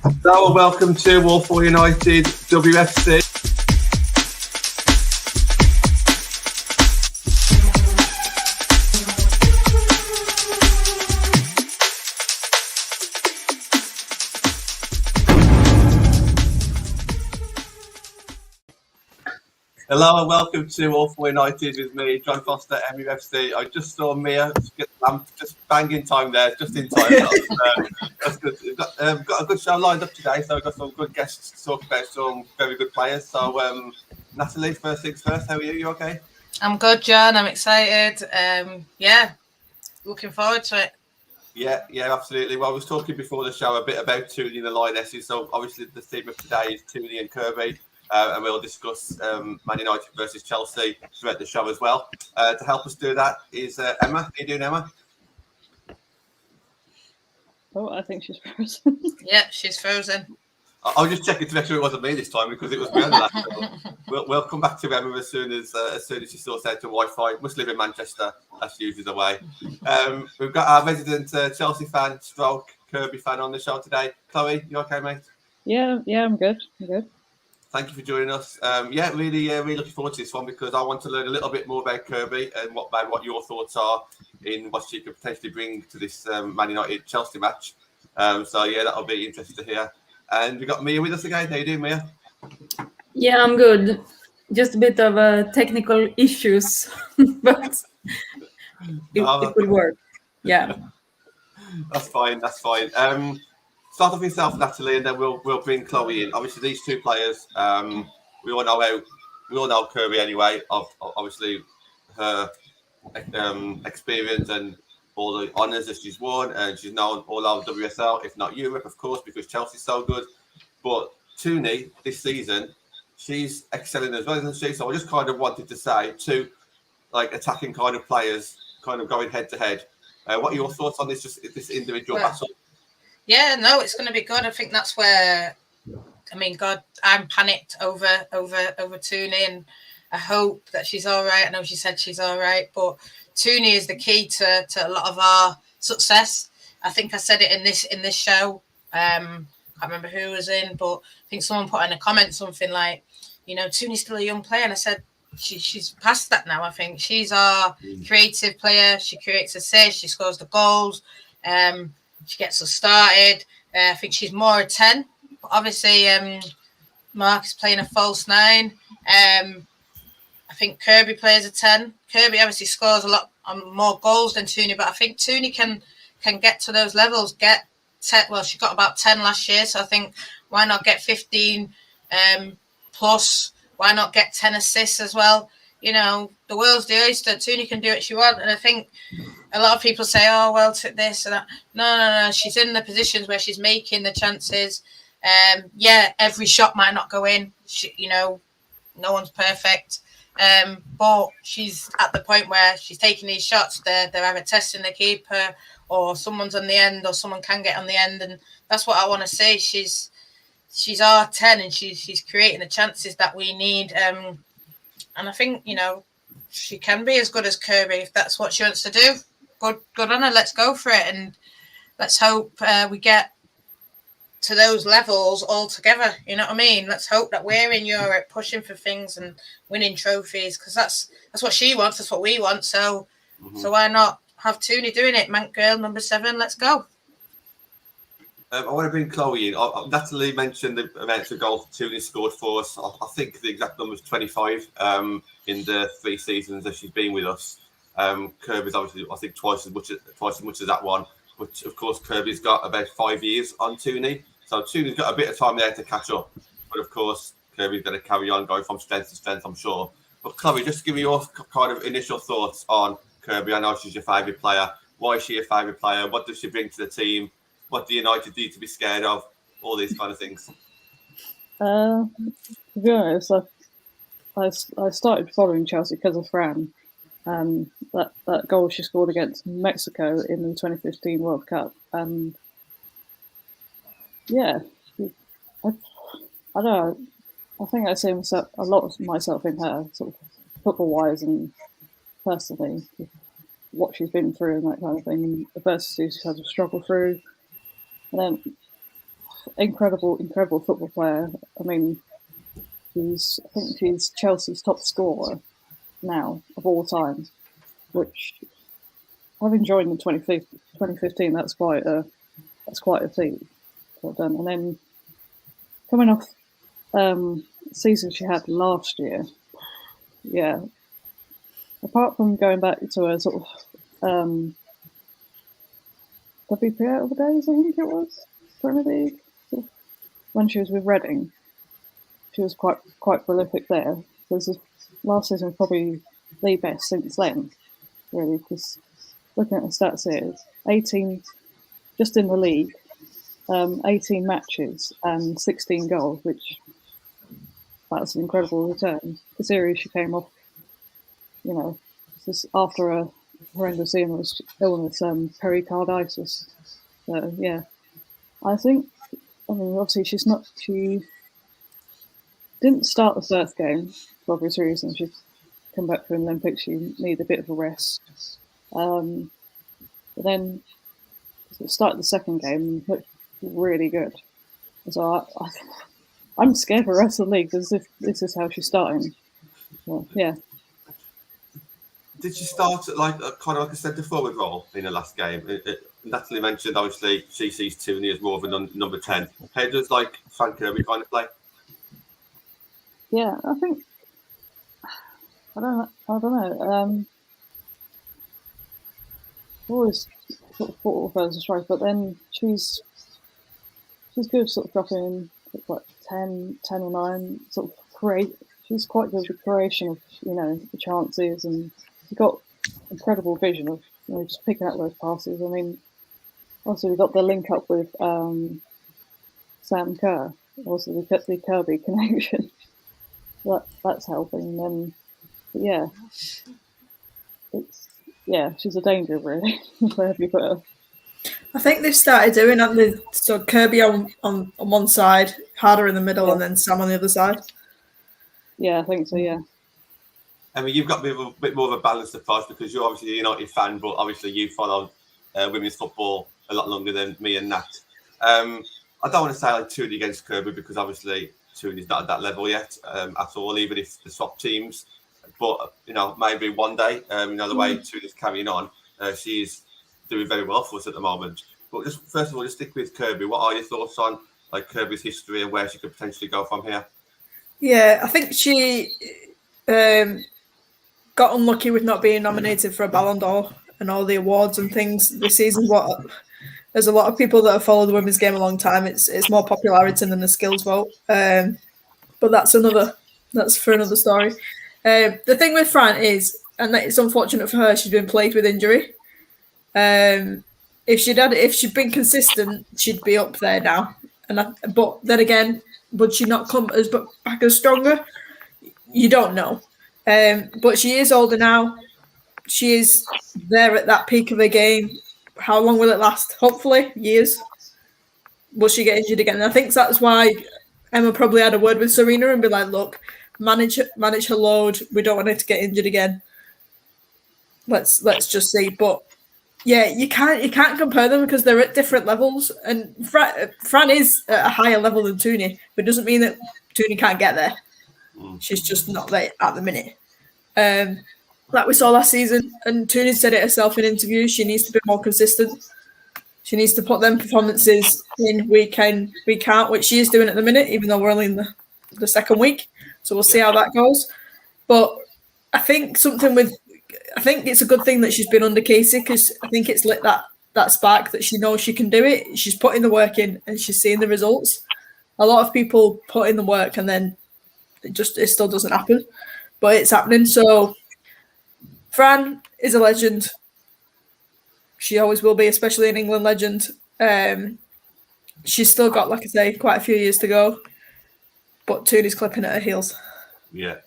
Hello and welcome to Walford United WFC. Hello and welcome to Walford United with me, John Foster, MUFC. I just saw Mia, I'm just banging time there, just in time. That's good. We've got a good show lined up today, so we've got some good guests to talk about some very good players. So, Natalie, first things first, how are you? You okay? I'm good, John. I'm excited. Looking forward to it. Yeah, absolutely. Well, I was talking before the show a bit about Tooney and the Lionesses. So, obviously, the theme of today is Tooney and Kirby. And we'll discuss Man United versus Chelsea throughout the show as well. To help us do that is Emma. How are you doing, Emma? Oh, I think she's frozen. Yeah, she's frozen. I was just checking to make sure it wasn't me this time because it was me on the last show. We'll come back to Emma as soon as she sorts out the Wi-Fi. Must live in Manchester. That's usually the way. We've got our resident Chelsea fan, stroke Kirby fan on the show today. Chloe, you okay, mate? Yeah, I'm good. Thank you for joining us. Really looking forward to this one because I want to learn a little bit more about Kirby and what your thoughts are in what she could potentially bring to this Man United Chelsea match. That'll be interesting to hear. And we got Mia with us again. How you doing, Mia? Yeah, I'm good. Just a bit of technical issues, but it will work. Yeah. That's fine. Start off yourself, Natalie, and then we'll bring Chloe in. Obviously, these two players, we all know Kirby anyway. Of obviously her experience and all the honours that she's won, and she's known all over WSL, if not Europe, of course, because Chelsea's so good. But Tooney this season, she's excelling as well, isn't she? So I just kind of wanted to say two attacking kind of players, kind of going head to head. What are your thoughts on this individual battle? Yeah, no, it's going to be good. I think that's where, I'm panicked over Tooney, and I hope that she's all right. I know she said she's all right, but Tooney is the key to a lot of our success. I think I said it in this show. I can't remember who was in, but I think someone put in a comment something like, Tooney's still a young player, and I said she's past that now. I think she's our creative player. She creates assists, she scores the goals. She gets us started. I think she's more a 10. But obviously, Mark is playing a false 9. I think Kirby plays a 10. Kirby obviously scores a lot more goals than Tooney, but I think Tooney can get to those levels. Get 10. Well, she got about 10 last year, so I think why not get 15 plus? Why not get 10 assists as well? The world's the oyster. Tooney can do what she wants, and I think a lot of people say, "Oh, well, to this and that." No. She's in the positions where she's making the chances. Every shot might not go in. No one's perfect. But she's at the point where she's taking these shots. They're either testing the keeper, or someone's on the end, or someone can get on the end, and that's what I want to see. She's our 10, and she's creating the chances that we need. And I think she can be as good as Kirby if that's what she wants to do. Good on her. Let's go for it, and let's hope we get to those levels all together. You know what I mean? Let's hope that we're in Europe pushing for things and winning trophies, because that's what she wants. That's what we want. So why not have Tooney doing it? Mank girl number 7. Let's go. I want to bring Chloe in. Natalie mentioned the amount of goals Tooney scored for us. I think the exact number is 25 in the 3 seasons that she's been with us. Kirby's obviously, I think, twice as much as that one. But of course, Kirby's got about 5 years on Tooney, so Tooney's got a bit of time there to catch up. But of course, Kirby's going to carry on, going from strength to strength, I'm sure. But Chloe, just give me your kind of initial thoughts on Kirby. I know she's your favourite player. Why is she a favourite player? What does she bring to the team? What do United need to be scared of? All these kind of things. To be honest, I started following Chelsea because of Fran. That goal she scored against Mexico in the 2015 World Cup. And I don't know. I think I see a lot of myself in her, sort of football-wise and personally, what she's been through and that kind of thing. And the first two she's had to struggle through. And then incredible football player. I mean, I think she's Chelsea's top scorer now of all time, which having joined in 2015, that's quite a feat. Well done. And then coming off season she had last year, yeah. Apart from going back to a sort of WPL days, I think it was Premier League, sort of, when she was with Reading, she was quite prolific there. Because last season was probably the best since then, really. Because looking at the stats here, 18 just in the league, 18 matches and 16 goals, which that's an incredible return. The series she came off, just after a horrendous illness, pericarditis. So yeah, I mean, obviously she didn't start the first game for obvious reasons. She'd come back from the Olympics, she needed a bit of a rest. But then started the second game and looked really good. So I'm scared for the rest of the league as if this is how she's starting. Well, yeah. Did she start at kind of like a centre forward role in the last game? Natalie mentioned obviously she sees Tooney as more of a number 10. How does Fran Kirby kind of play? Yeah, I think I don't know. Always sort of thought of her as a striker, but then she's good sort of dropping in like 10 or 9 sort of create. She's quite good with creation of the chances, and she's got incredible vision of just picking up those passes. I mean, also we got the link up with Sam Kerr, also the Kirby connection. That's helping. And then, she's a danger really. Wherever you put her. I think they've started doing that. So Kirby on one side, Harder in the middle, and then Sam on the other side. Yeah, I think so. Yeah. I mean, you've got a bit more of a balanced approach because you're obviously a United fan, but obviously you follow women's football a lot longer than me and Nat. I don't want to say Tooney against Kirby because obviously Tooney's not at that level yet at all, even if the top teams. But maybe one day, the way Tooney's carrying on, she's doing very well for us at the moment. But just first of all, just stick with Kirby. What are your thoughts on Kirby's history and where she could potentially go from here? Yeah, I think she got unlucky with not being nominated for a Ballon d'Or and all the awards and things this season. There's a lot of people that have followed the women's game a long time. It's more popularity than the skills vote, but that's for another story. The thing with Fran is, and it's unfortunate for her, she's been plagued with injury. If she'd been consistent, she'd be up there now. But then again, would she not come back as stronger? You don't know. But she is older now. She is there at that peak of the game. How long will it last? Hopefully, years. Will she get injured again? And I think that's why Emma probably had a word with Serena and be like, look, manage her load. We don't want her to get injured again. Let's just see. But yeah, you can't compare them because they're at different levels. And Fran is at a higher level than Tooney, but it doesn't mean that Tooney can't get there. She's just not there at the minute. Like we saw last season, and Tooney said it herself in interviews, she needs to be more consistent. She needs to put them performances in week in, week out, which she is doing at the minute, even though we're only in the second week. So we'll see how that goes. But I think it's a good thing that she's been under Casey because I think it's lit that spark that she knows she can do it. She's putting the work in and she's seeing the results. A lot of people put in the work and then it still doesn't happen, but it's happening. So Fran is a legend. She always will be, especially an England legend. She's still got, like I say, quite a few years to go, but Tooney's clipping at her heels. Yeah.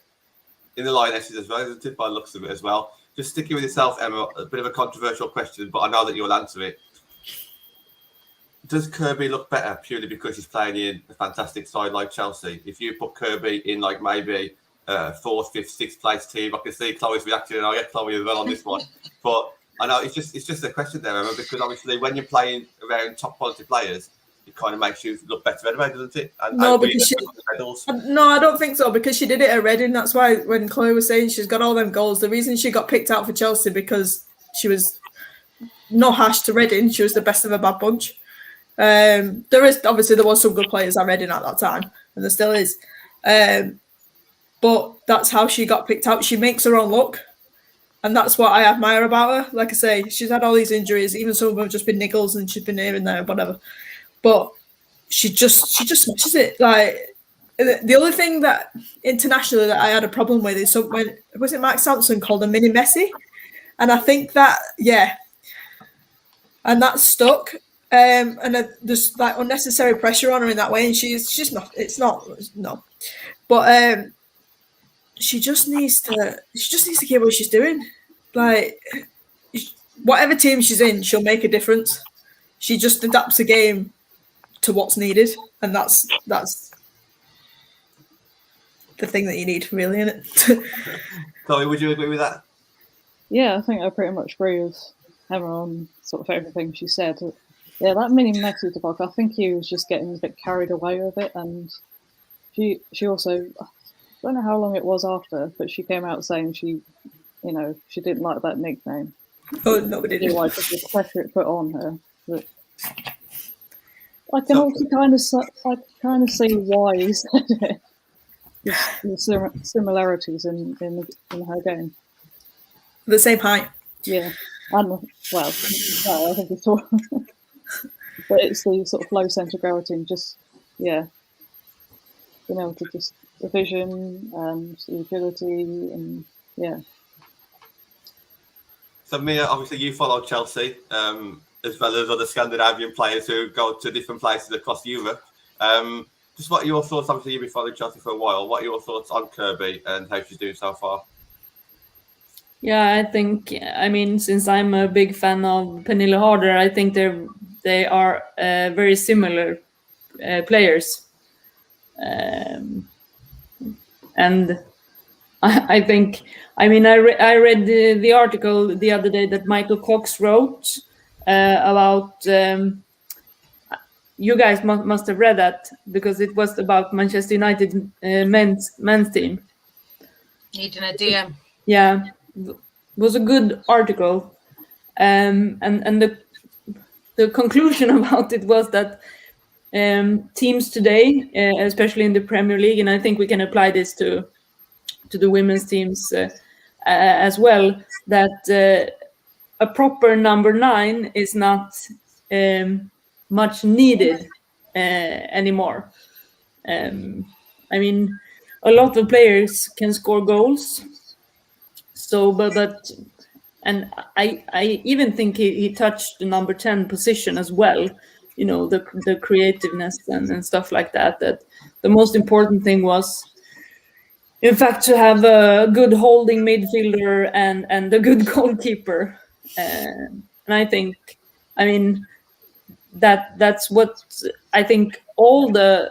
In the Lionesses as well, isn't it, by the looks of it as well? Just sticking with yourself, Emma, a bit of a controversial question, but I know that you'll answer it. Does Kirby look better purely because she's playing in a fantastic side like Chelsea? If you put Kirby in maybe 4th, 5th, 6th place team, I can see Chloe's reaction, and I'll get Chloe as well on this one. But I know it's just a question there, Emma, because obviously when you're playing around top quality players, it kind of makes you look better anyway, doesn't it? And No, we because get the medals. No, I don't think so, because she did it at Reading. That's why when Chloe was saying she's got all them goals, the reason she got picked out for Chelsea, because she was no hash to Reading. She was the best of a bad bunch. There was some good players at Reading at that time, and there still is. But that's how she got picked out. She makes her own luck. And that's what I admire about her. Like I say, she's had all these injuries. Even some of them have just been niggles, and she's been here and there, whatever. But she just smashes it. Like, the other thing that internationally that I had a problem with is when was it Mark Sampson called her Mini Messi, and I think that and that stuck. And there's like unnecessary pressure on her in that way, and she's just not. It's not no, but she just needs to get what she's doing. Like, whatever team she's in, she'll make a difference. She just adapts the game to what's needed, and that's the thing that you need, really, isn't it? Chloe, would you agree with that? Yeah, I think I pretty much agree with Emma on sort of everything she said. Yeah, that Mini Messi debacle, I think he was just getting a bit carried away with it, and she also, I don't know how long it was after, but she came out saying she didn't like that nickname. Oh, nobody did. Like the pressure it put on her. But I can also kind of see why he said it. The similarities in her game. The same height. Yeah, and no, I think it's all. But it's the sort of low centre of gravity and just being able to just the vision and the agility and So Mia, obviously you follow Chelsea, as well as other Scandinavian players who go to different places across Europe. Just what are your thoughts? Obviously you've been following Chelsea for a while. What are your thoughts on Kirby and how she's doing so far? Yeah, I mean, since I'm a big fan of Pernille Harder, I think they are very similar players. And I think, I mean, I read the article the other day that Michael Cox wrote about, you guys must have read that, because it was about Manchester United men's team. Needing a DM. Yeah, it was a good article. And the conclusion about it was that teams today, especially in the Premier League, and I think we can apply this to the women's teams as well, that a proper number 9 is not much needed anymore. I mean, a lot of players can score goals. So, but and I even think he touched the number 10 position as well. You know, the creativeness and stuff like that. That the most important thing was, in fact, to have a good holding midfielder and a good goalkeeper. And I think, I mean, that's what I think all the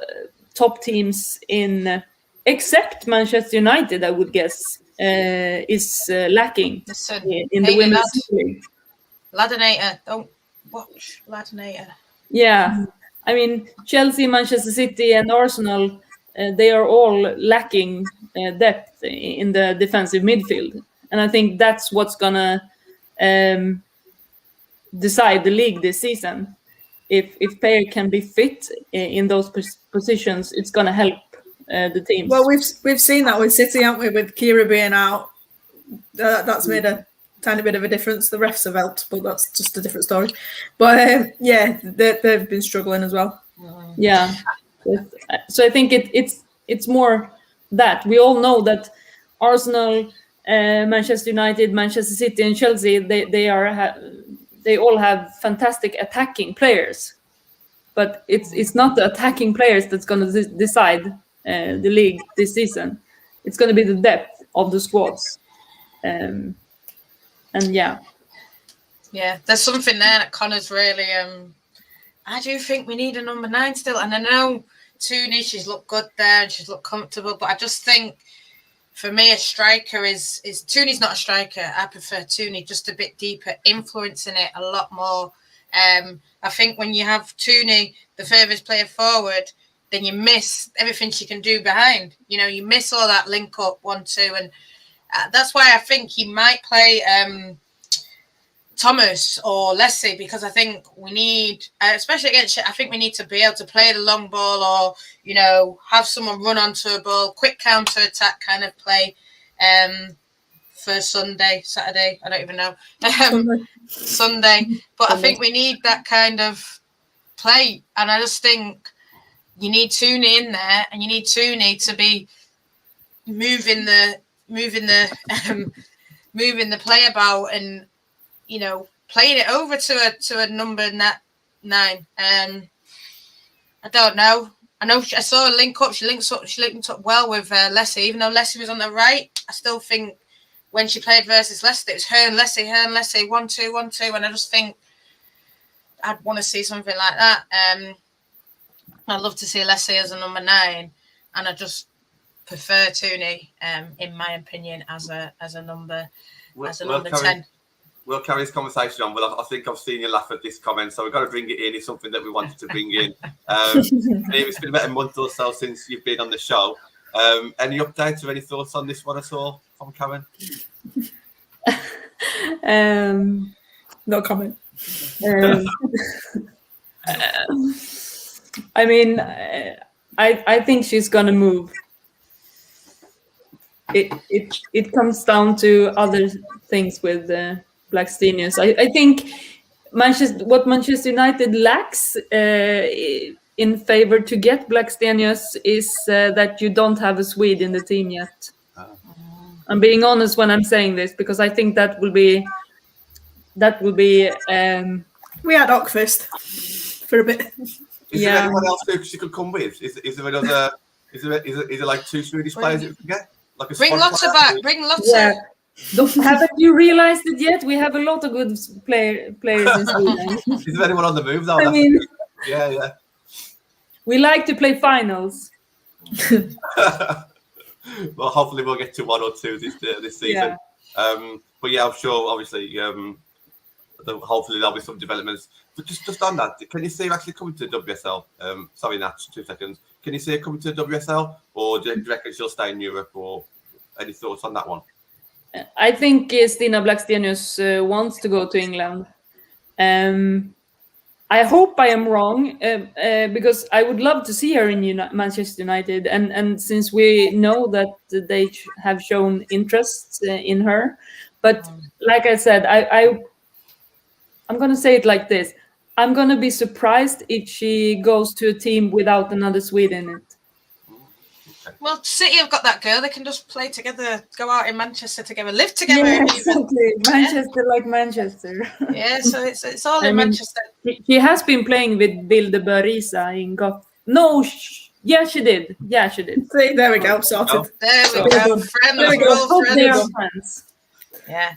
top teams in, except Manchester United, I would guess, is lacking in the women's league. Ladinator, don't watch Ladinator. Yeah, I mean, Chelsea, Manchester City, and Arsenal, they are all lacking depth in the defensive midfield, and I think that's what's gonna decide the league this season. If player can be fit in those positions, it's gonna help the teams. Well, we've seen that with City, haven't we? With Kira being out, that's made a tiny bit of a difference. The refs have helped, but that's just a different story. But yeah, they've been struggling as well. Yeah, so I think it's more that we all know that Arsenal, Manchester United, Manchester City, and Chelsea, they all have fantastic attacking players, but it's not the attacking players that's going to decide the league this season. It's going to be the depth of the squads, and yeah, there's something there that Connor's really. I do think we need a number 9 still, and I know Tooney, she's looked good there and she's looked comfortable, but I just think for me a striker is Tooney's not a striker. I prefer Tooney just a bit deeper, influencing it a lot more, I think when you have Tooney, the furthest player forward, then you miss everything she can do behind. You miss all that link up 1-2, and that's why I think he might play Thomas or Leslie, because I think we need, especially against, I think we need to be able to play the long ball, or have someone run onto a ball, quick counter attack kind of play. For Saturday, I don't even know. Sunday. But I think we need that kind of play, and I just think you need Tooney in there, and you need Tooney to be moving the play about, and playing it over to a number 9. I don't know. I know I saw a link up. She linked up well with Leslie, even though Leslie was on the right. I still think when she played versus Leicester, it was her and Leslie, 1-2, and I just think I'd want to see something like that. I'd love to see Leslie as a number 9, and I just prefer Tooney, in my opinion, as a number 10. We'll carry this conversation on. Well, I think I've seen you laugh at this comment, so we've got to bring it in. It's something that we wanted to bring in. It's been about a month or so since you've been on the show. Any updates or any thoughts on this one at all from Karen? No comment. I mean, I think she's gonna move. It comes down to other things with Blackstenius. I think what Manchester United lacks in favor to get Blackstenius is that you don't have a Swede in the team yet. I'm being honest when I'm saying this, because I think that will be. We had Ockfist for a bit. Is there anyone else who she could come with? Is there another? Is there like 2 Swedish players that we can get? Like a bring lots of back. Bring lots of. Haven't you realized it yet? We have a lot of good players in Sweden. Is there anyone on the move though? I mean, yeah. We like to play finals. Well, hopefully we'll get to 1 or 2 this season. Yeah. But yeah, I'm sure. Obviously, hopefully there'll be some developments. But just on that, can you see her actually coming to WSL? Sorry, Nat, 2 seconds. Can you see her coming to WSL, or do you reckon she'll stay in Europe? Or any thoughts on that one? I think Stina Blackstenius wants to go to England. I hope I am wrong, because I would love to see her in Manchester United, and since we know that they have shown interest in her, but like I said, I'm going to say it like this: I'm going to be surprised if she goes to a team without another Swede in it. Well, City have got that girl. They can just play together, go out in Manchester together, live together. Yeah, exactly. Manchester like Manchester. Yeah, so it's all in Manchester. She has been playing with Vilde Barisa in Goth. No, yeah, she did. Yeah, she did. See, there we go. Sorted. There we go. Friends. Yeah.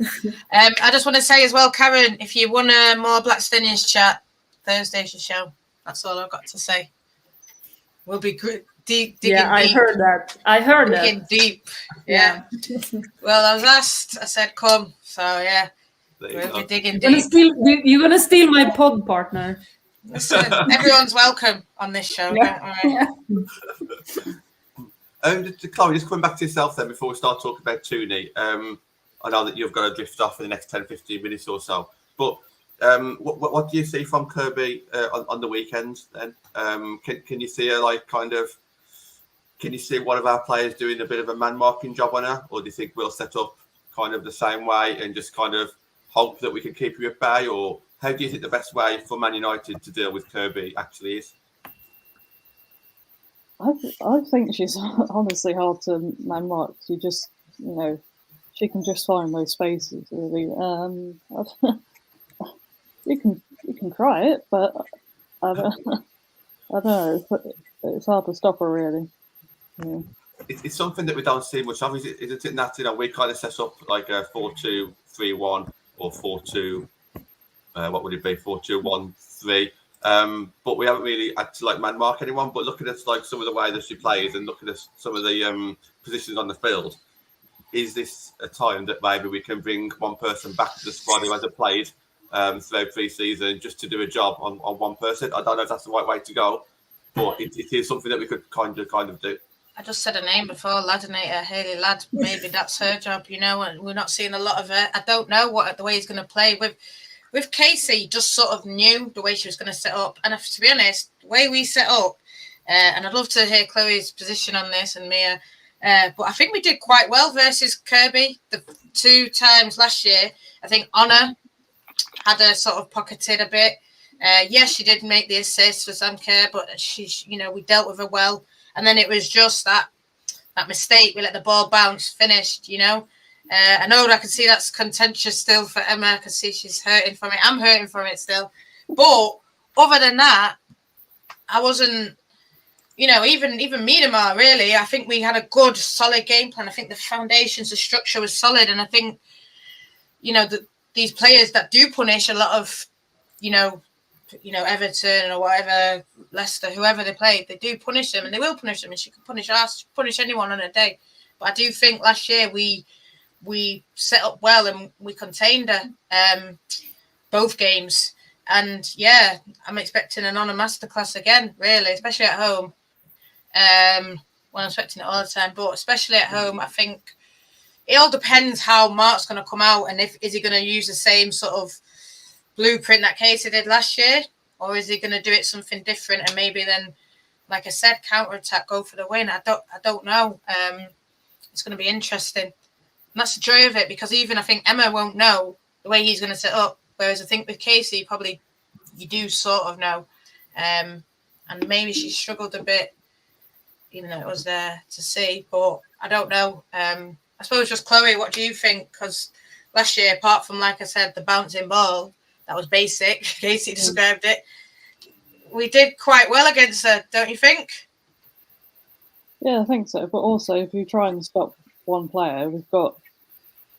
I just want to say as well, Karen, if you want a more Blackstenius chat, Thursday's your show. That's all I've got to say. We'll be good. Digging deep. I heard that. Digging deep. Yeah. Well, I was asked. I said, come. So, yeah. We'll be digging deep. You're going to steal my pod partner. Listen, everyone's welcome on this show. Yeah. Don't worry. Chloe, just coming back to yourself then before we start talking about Tooney. I know that you've got to drift off in the next 10-15 minutes or so. But what do you see from Kirby on the weekends then? Can you see her can you see one of our players doing a bit of a man-marking job on her? Or do you think we'll set up kind of the same way and just kind of hope that we can keep her at bay? Or how do you think the best way for Man United to deal with Kirby actually is? I think she's honestly hard to man-mark. She just, she can just find those spaces, really. You can try it, but I don't know. It's hard to stop her, really. Yeah. It's something that we don't see much of, isn't it, Nat? We kind of set up like a 4-2-3-1 or 4-2. What would it be? 4-2-1-3. But we haven't really had to man mark anyone. But looking at some of the way that she plays and looking at some of the positions on the field, is this a time that maybe we can bring one person back to the squad who hasn't played throughout pre-season just to do a job on one person. I don't know if that's the right way to go, but it is something that we could kind of do. I just said a name before, Ladinator, Hayley Ladd. Maybe that's her job, and we're not seeing a lot of her. I don't know what the way he's going to play with Casey. Just sort of knew the way she was going to set up, and to be honest, the way we set up, and I'd love to hear Chloe's position on this and Mia. But I think we did quite well versus Kirby the 2 times last year. I think Honor had her sort of pocketed a bit. Yes, she did make the assist for Sam Kerr, but we dealt with her well. And then it was just that mistake. We let the ball bounce, finished, I know I can see that's contentious still for Emma. I can see she's hurting from it. I'm hurting from it still. But other than that, I wasn't, even Myanmar, really. I think we had a good, solid game plan. I think the foundations, the structure was solid. And I think, these players that do punish a lot of, Everton or whatever, Leicester, whoever they play, they do punish them, and they will punish them. And she could punish us, punish anyone on a day. But I do think last year we set up well and we contained her both games. And yeah, I'm expecting an Honor masterclass again, really, especially at home. Well, I'm expecting it all the time, but especially at home, I think it all depends how Mark's going to come out, and is he going to use the same sort of blueprint that Casey did last year, or is he going to do it something different and maybe then, like I said, counter-attack, go for the win? I don't know. It's going to be interesting. And that's the joy of it, because even I think Emma won't know the way he's going to set up, whereas I think with Casey, probably you do sort of know. And maybe she struggled a bit, even though it was there to see, but I don't know. I suppose just Chloe, what do you think? Because last year, apart from, like I said, the bouncing ball, that was basic. Casey described it. We did quite well against her, don't you think? Yeah, I think so. But also, if you try and stop one player, we've got.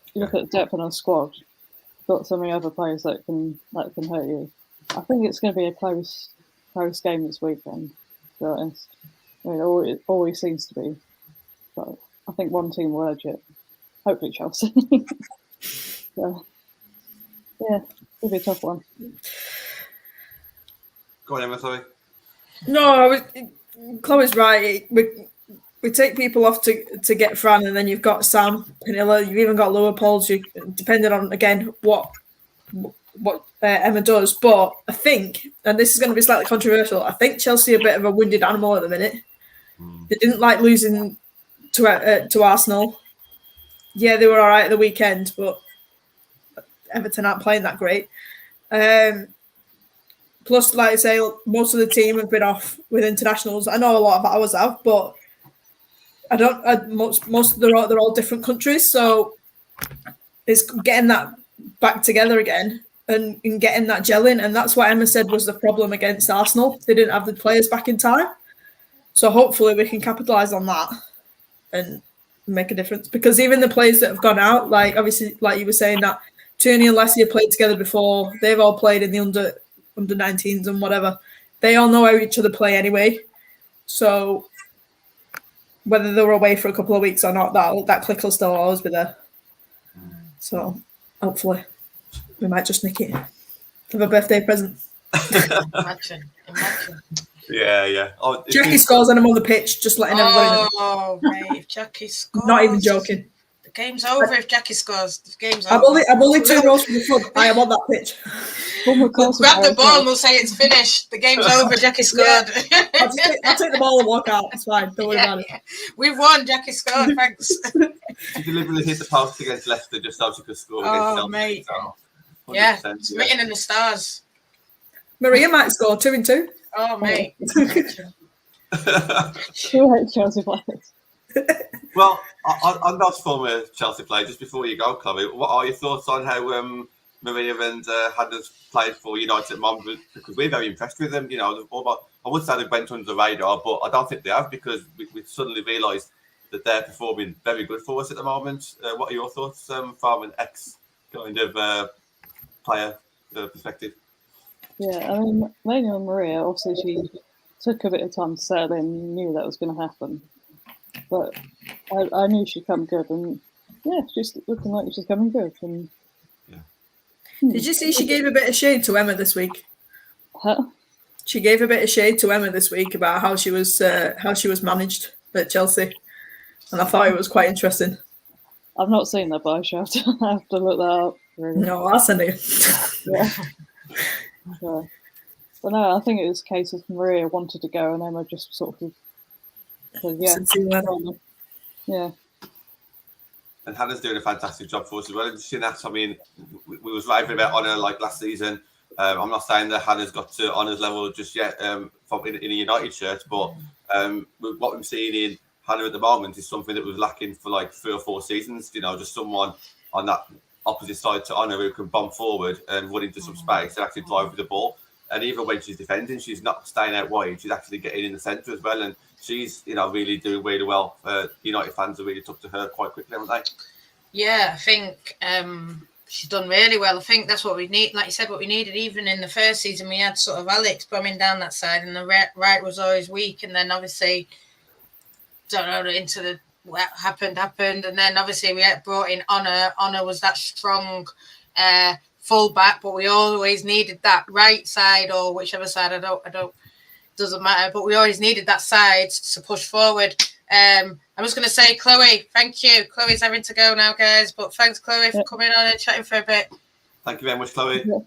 If you look at the depth in our squad, we've got so many other players that can hurt you. I think it's going to be a close game this weekend. To be honest, I mean, it always seems to be. But I think one team will edge it. Hopefully, Chelsea. So, yeah. It'll be a tough one. Go on, Emma, sorry. No, Chloe's right. We take people off to get Fran, and then you've got Sam, Pernilla, you've even got Leopold, depending on, again, what Emma does. But I think, and this is going to be slightly controversial, I think Chelsea are a bit of a wounded animal at the minute. They didn't like losing to Arsenal. Yeah, they were all right at the weekend, but Everton aren't playing that great. Plus, like I say, most of the team have been off with internationals. I know a lot of ours have, but most they're all different countries. So it's getting that back together again and getting that gelling. And that's what Emma said was the problem against Arsenal. They didn't have the players back in time. So hopefully we can capitalise on that and make a difference. Because even the players that have gone out, like obviously, like you were saying, that Tooney and Leslie have played together before. They've all played in the under 19s and whatever. They all know how each other play anyway. So whether they were away for a couple of weeks or not, that click will still always be there. So hopefully we might just nick it. Have a birthday present. Imagine. Yeah. Oh, Jackie scores and I'm on the pitch, just letting everybody know. Oh, mate, if Jackie scores. Not even joking. The game's over if Jackie scores. The game's over. I'm only 2 rows from the club. I am on that pitch. We'll grab the ball and we'll say it's finished. The game's over. Jackie scored. Yeah. I'll take the ball and walk out. It's fine. Don't worry about it. We've won. Jackie scored. Thanks. She deliberately hit the post against Leicester just so she could score against Chelsea. Mate. So, yeah, it's written in the stars. Maria might score 2-2. Oh, mate. Who hates Chelsea players? Well, on those former Chelsea players, just before you go, Chloe, what are your thoughts on how Maria and Hannah's played for United at the moment? Because we're very impressed with them. I would say they went under the radar, but I don't think they have, because we suddenly realised that they're performing very good for us at the moment. What are your thoughts from an ex kind of player perspective? Yeah, I mean, mainly on Maria. Obviously, she took a bit of time to settle in, knew that was going to happen. But I knew she'd come good, and yeah, she's looking like she's coming good. And Did you see she gave a bit of shade to Emma this week? Huh? She gave a bit of shade to Emma this week about how she was managed at Chelsea, and I thought it was quite interesting. I've not seen that, but I shall have to look that up. Really. No, I'll send it. Yeah. Okay. But no, I think it was a case of Maria wanted to go and Emma just sort of said, yeah. Yeah. And Hannah's doing a fantastic job for us as well. And that, I mean, we was raving about Honor like last season. I'm not saying that Hannah's got to Honor's level just yet in a United shirt, but what we've seen in Hannah at the moment is something that was lacking for like 3 or 4 seasons. You know, just someone on that opposite side to Honor who can bomb forward and run into some space and actually drive with the ball. And even when she's defending, she's not staying out wide. She's actually getting in the centre as well. And she's, really doing really well. United fans have really took to her quite quickly, haven't they? Yeah, I think she's done really well. I think that's what we need. Like you said, what we needed. Even in the first season, we had sort of Alex bombing down that side, and the right was always weak. And then obviously, don't know, into the what happened. And then obviously we had brought in Honor. Honor was that strong full back, but we always needed that right side or whichever side. I don't. Doesn't matter. But we always needed that side to push forward. I'm just going to say, Chloe, thank you. Chloe's having to go now, guys. But thanks, Chloe, for coming on and chatting for a bit. Thank you very much, Chloe. Yeah.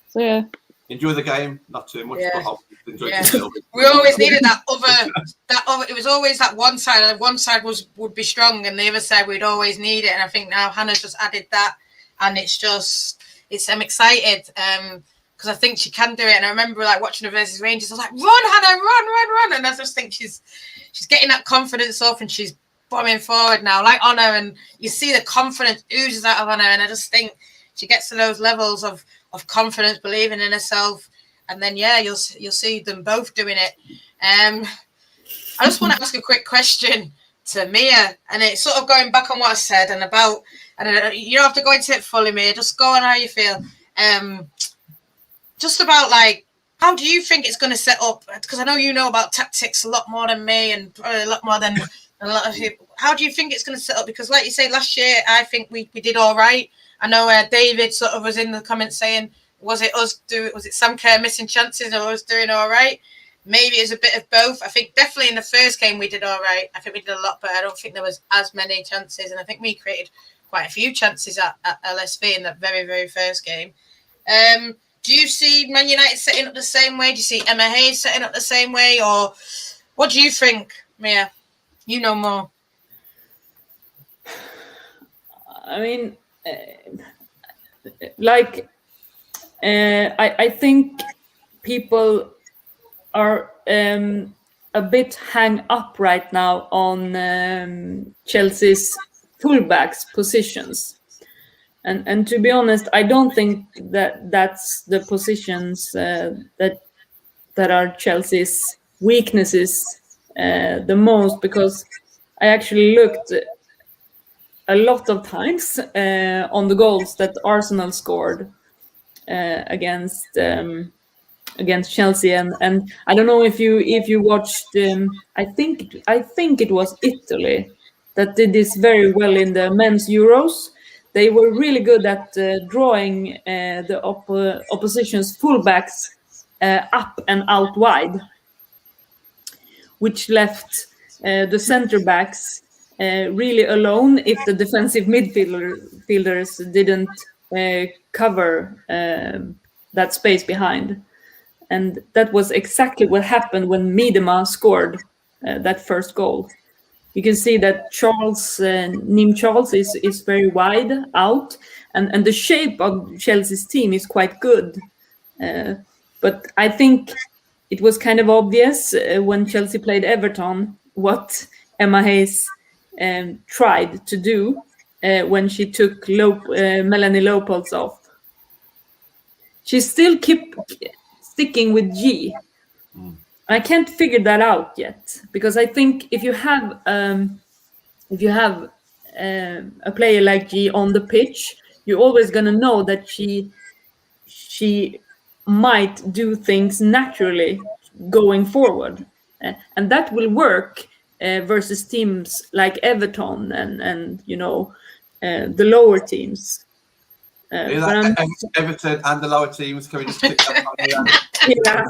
So yeah. Enjoy the game. Not too much, but I'll enjoy it a little bit. We always needed that other. It was always that one side. And one side would be strong, and the other side we'd always need it. And I think now Hannah's just added that, and I'm excited. Because I think she can do it. And I remember like watching her versus Rangers. I was like, run, Hannah, run. And I just think she's getting that confidence up and she's bombing forward now, like Honor. And you see the confidence oozes out of Honor. And I just think she gets to those levels of confidence, believing in herself. And then, you'll see them both doing it. I just want to ask a quick question to Mia. And it's sort of going back on what I said and about, and you don't have to go into it fully, Mia. Just go on how you feel. Just about like, how do you think it's going to set up? Because I know you know about tactics a lot more than me and probably a lot more than a lot of people. How do you think it's going to set up? Because like you say, last year, I think we did all right. I know David sort of was in the comments saying, was it Sam Kerr missing chances or us doing all right? Maybe it's a bit of both. I think definitely in the first game we did all right. I think we did a lot, but I don't think there was as many chances. And I think we created quite a few chances at LSV in that very, very first game. Do you see Man United setting up the same way? Do you see Emma Hayes setting up the same way? Or what do you think, Mia? You know more. I mean, I think people are a bit hang up right now on Chelsea's fullbacks positions. And to be honest, I don't think that's the positions that are Chelsea's weaknesses the most, because I actually looked a lot of times on the goals that Arsenal scored against Chelsea, and I don't know if you watched. I think it was Italy that did this very well in the men's Euros. They were really good at drawing the opposition's fullbacks up and out wide, which left the centre backs really alone if the defensive midfielders didn't cover that space behind. And that was exactly what happened when Miedema scored that first goal. You can see that Niamh Charles is very wide out, and the shape of Chelsea's team is quite good. But I think it was kind of obvious when Chelsea played Everton what Emma Hayes tried to do when she took Melanie Leupolz off. She still kept sticking with G. I can't figure that out yet, because I think if you have a player like G on the pitch, you're always gonna know that she might do things naturally going forward, and that will work versus teams like Everton and the lower teams. Everton and the lower teams. Can we just pick that on here? Yeah.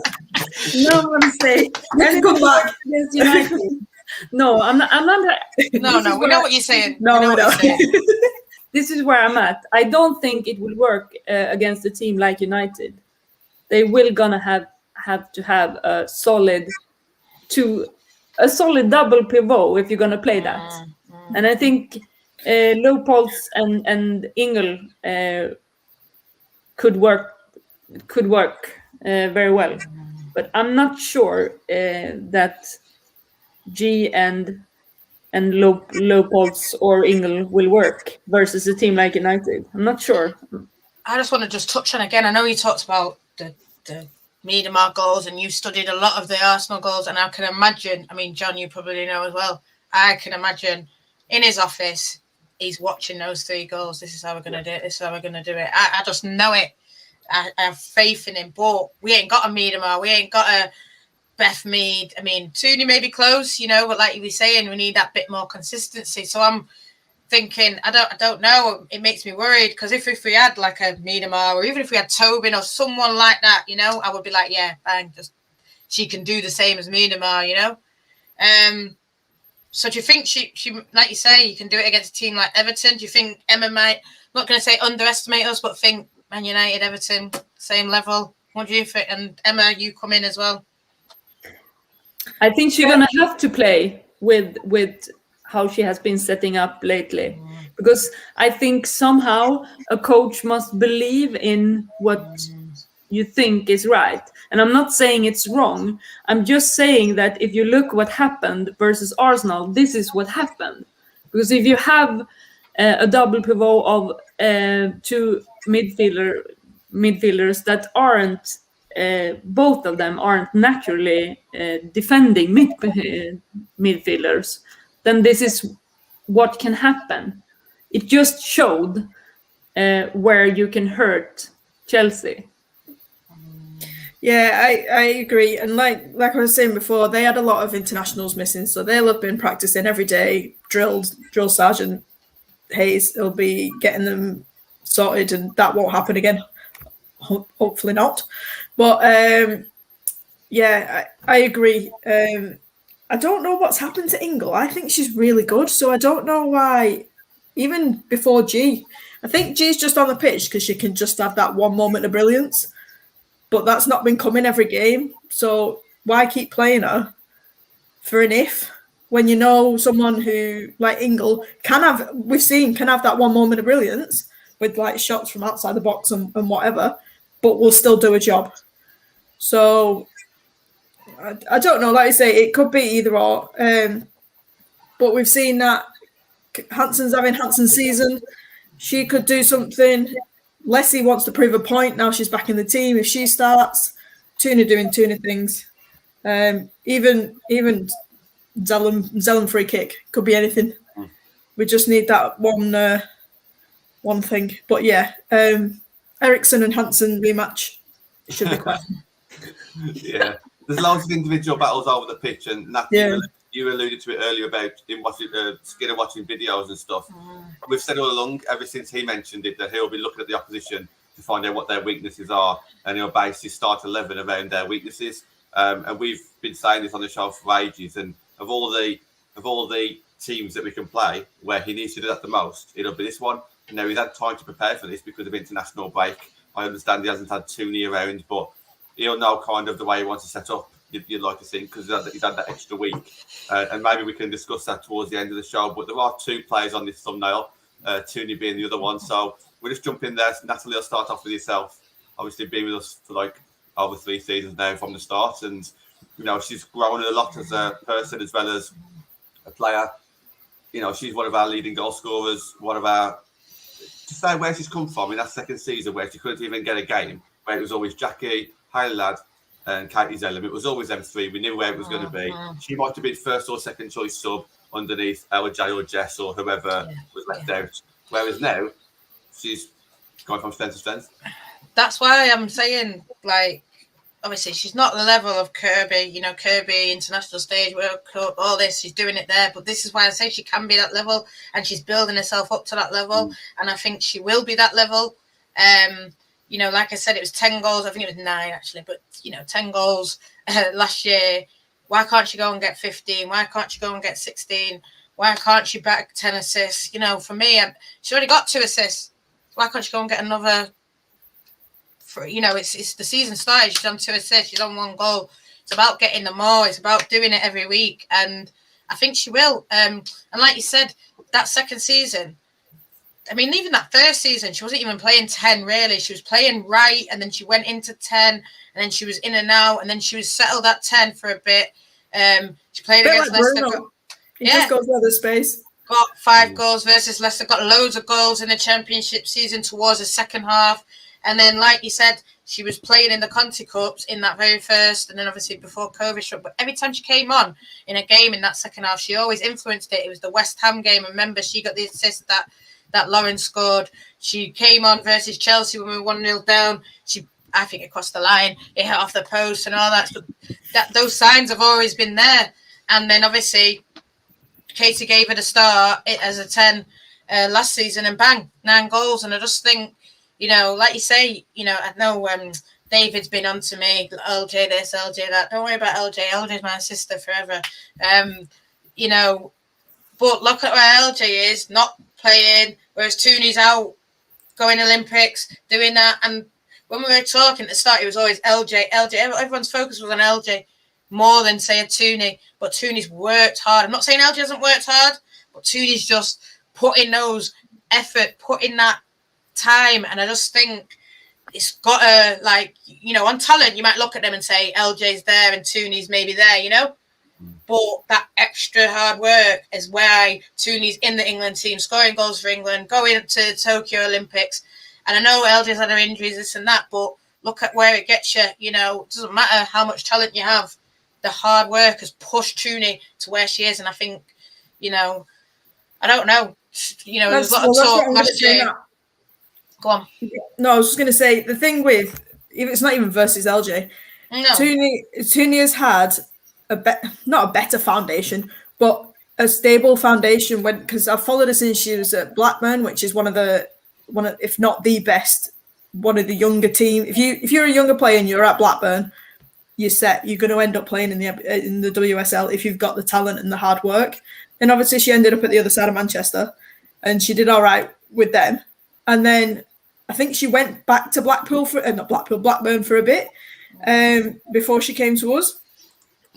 No one say Good luck. against United. No, I'm not. No, we know what you're saying. No, we know we what you're saying. This is where I'm at. I don't think it will work against a team like United. They will gonna have to have a solid double pivot if you're gonna play that. And I think Leupolz and Ingel could work very well, but I'm not sure that G and Leupolz or Ingel will work versus a team like United. I'm not sure. I just want to just touch on again. I know you talked about the Miedemar goals, and you studied a lot of the Arsenal goals, and I can imagine. I mean, John, you probably know as well. I can imagine in his office, he's watching those 3 goals. This is how we're going to do it. This is how we're going to do it. I just know it. I have faith in him, but we ain't got a Miedemar. We ain't got a Beth Mead. I mean, Tooney may be close, but like you were saying, we need that bit more consistency. So I'm thinking, I don't know. It makes me worried because if we had like a Miedemar, or even if we had Tobin or someone like that, I would be like, yeah, bang, just she can do the same as Miedemar, So do you think she like you say, you can do it against a team like Everton? Do you think Emma might, I'm not going to say underestimate us, but think Man United, Everton, same level? What do you think? And Emma, you come in as well. I think she's gonna have to play with how she has been setting up lately, because I think somehow a coach must believe in what you think is right. And I'm not saying it's wrong. I'm just saying that if you look what happened versus Arsenal, this is what happened. Because if you have a double pivot of 2 midfielders that aren't, both of them aren't naturally defending midfielders, then this is what can happen. It just showed where you can hurt Chelsea. Yeah, I agree. And like I was saying before, they had a lot of internationals missing, so they'll have been practicing every day. Drill Sergeant Hayes will be getting them sorted, and that won't happen again. Hopefully not. But yeah, I agree. I don't know what's happened to Ingel. I think she's really good, so I don't know why. Even before G, I think G's just on the pitch because she can just have that one moment of brilliance. But that's not been coming every game. So why keep playing her for an if when you know someone who, like Ingel, can have that one moment of brilliance with like shots from outside the box and whatever, but will still do a job. So I don't know. Like I say, it could be either or. But we've seen that Hansen's having Hansen's season. She could do something. Leslie wants to prove a point. Now she's back in the team. If she starts, Tooney doing Tooney things. Even Zellum free kick. Could be anything. We just need that one thing. But yeah, Eriksson and Hansen rematch. It should be quite. Yeah. There's loads of individual battles over the pitch, and Nat, you alluded to it earlier about him Skinner watching videos and stuff. We've said all along, ever since he mentioned it, that he'll be looking at the opposition to find out what their weaknesses are, and he'll base his start 11 around their weaknesses. And we've been saying this on the show for ages. And of all the teams that we can play, where he needs to do that the most, it'll be this one. Now he's had time to prepare for this because of international break. I understand he hasn't had Tooney around, but he'll know kind of the way he wants to set up. You'd like to think, because he's had that extra week, and maybe we can discuss that towards the end of the show. But there are 2 players on this thumbnail, Tooney being the other one. So we'll just jump in there. Natalie, I'll start off with yourself. Obviously, been with us for like over 3 seasons now from the start, and she's grown a lot as a person as well as a player. She's one of our leading goal scorers. One of our, to say where she's come from in that second season, where she couldn't even get a game, where it was always Jackie, Hayley Ladd, and Katie Zellum. It was always them 3. We knew where it was going to be. She might have been first or second choice sub underneath LJ or Jess or whoever was left out. Whereas now, she's going from strength to strength. That's why I'm saying, like, obviously she's not the level of Kirby. Kirby, international stage, World Cup, all this. She's doing it there. But this is why I say she can be that level, and she's building herself up to that level. And I think she will be that level. You know, like I said, it was 10 goals. I think it was 9 actually, but you know, 10 goals last year. Why can't she go and get 15? Why can't she go and get 16? Why can't she back 10 assists? You know, for me, she's already got 2 assists. Why can't she go and get another? You know, it's the season started. She's on 2 assists. She's on 1 goal. It's about getting them more. It's about doing it every week, and I think she will. And like you said, that second season. I mean, even that first season, she wasn't even playing 10, really. She was playing right, and then she went into 10, and then she was in and out, and then she was settled at 10 for a bit. She played against Leicester. Just goes by the space. Got 5 goals versus Leicester. Got loads of goals in the Championship season towards the second half. And then, like you said, she was playing in the Conti Cups in that very first, and then obviously before COVID struck. But every time she came on in a game in that second half, she always influenced it. It was the West Ham game. Remember, she got the assist that Lauren scored. She came on versus Chelsea when we were 1-0 down. I think it crossed the line. It hit off the post and all that. Those signs have always been there. And then obviously, Katie gave her the start as a 10 last season, and bang, 9 goals. And I just think, you know, like you say, you know, I know David's been on to me, LJ this, LJ that. Don't worry about LJ. LJ's my sister forever. You know, but look at where LJ is, not playing, whereas Tooney's out, going Olympics, doing that. And when we were talking at the start, it was always LJ. Everyone's focus was on LJ more than, say, a Tooney. But Tooney's worked hard. I'm not saying LJ hasn't worked hard, but Tooney's just put in those effort, put in that time. And I just think it's got to, like, you know, on talent, you might look at them and say LJ's there and Tooney's maybe there, you know. But that extra hard work is why Tooney's in the England team, scoring goals for England, going to Tokyo Olympics. And I know LJ's had her injuries, this and that, but look at where it gets you. You know, it doesn't matter how much talent you have. The hard work has pushed Tooney to where she is. And I think, you know, I don't know. You know, there's a lot of talk last year. Go on. No, I was just going to say, the thing with, it's not even versus LJ. No. Tooney has had not a better foundation, but a stable foundation. Because I've followed her since she was at Blackburn, which is one of if not the best, one of the younger team. If you're a younger player and you're at Blackburn, you're set. You're going to end up playing in the WSL if you've got the talent and the hard work. And obviously, she ended up at the other side of Manchester, and she did all right with them. And then I think she went back to Blackburn for a bit before she came to us.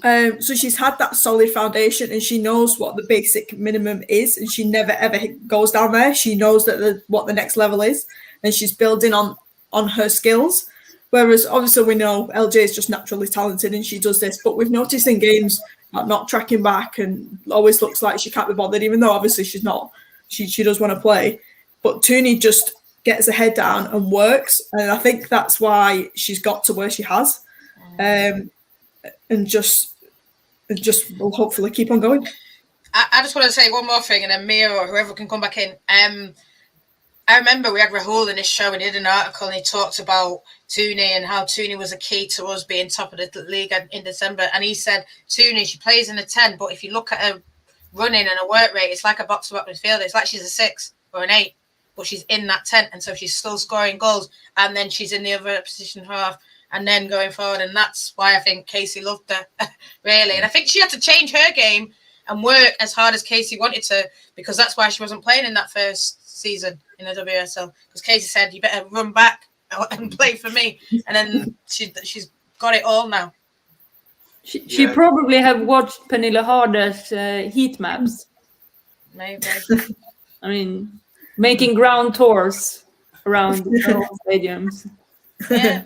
So she's had that solid foundation, and she knows what the basic minimum is, and she never ever goes down there. She knows that what the next level is, and she's building on her skills. Whereas obviously we know LJ is just naturally talented and she does this, but we've noticed in games not tracking back and always looks like she can't be bothered, even though obviously she's not. She does want to play, but Tooney just gets her head down and works, and I think that's why she's got to where she has, and just will hopefully keep on going. I just want to say one more thing, and then Mia or whoever can come back in. I remember we had Rahul in this show, and he did an article, and he talked about Tooney and how Tooney was a key to us being top of the league in December. And he said, Tooney, she plays in a 10, but if you look at her running and her work rate, it's like a box-to-box midfielder. It's like she's a 6 or an 8, but she's in that 10, and so she's still scoring goals, and then she's in the other position half, and then going forward. And that's why I think Casey loved her, really. And I think she had to change her game and work as hard as Casey wanted to, because that's why she wasn't playing in that first season in the WSL, because Casey said, you better run back and play for me. And then she's got it all now. She probably have watched Pernille Harder's heat maps. Maybe. I mean, making ground tours around the stadiums. Yeah.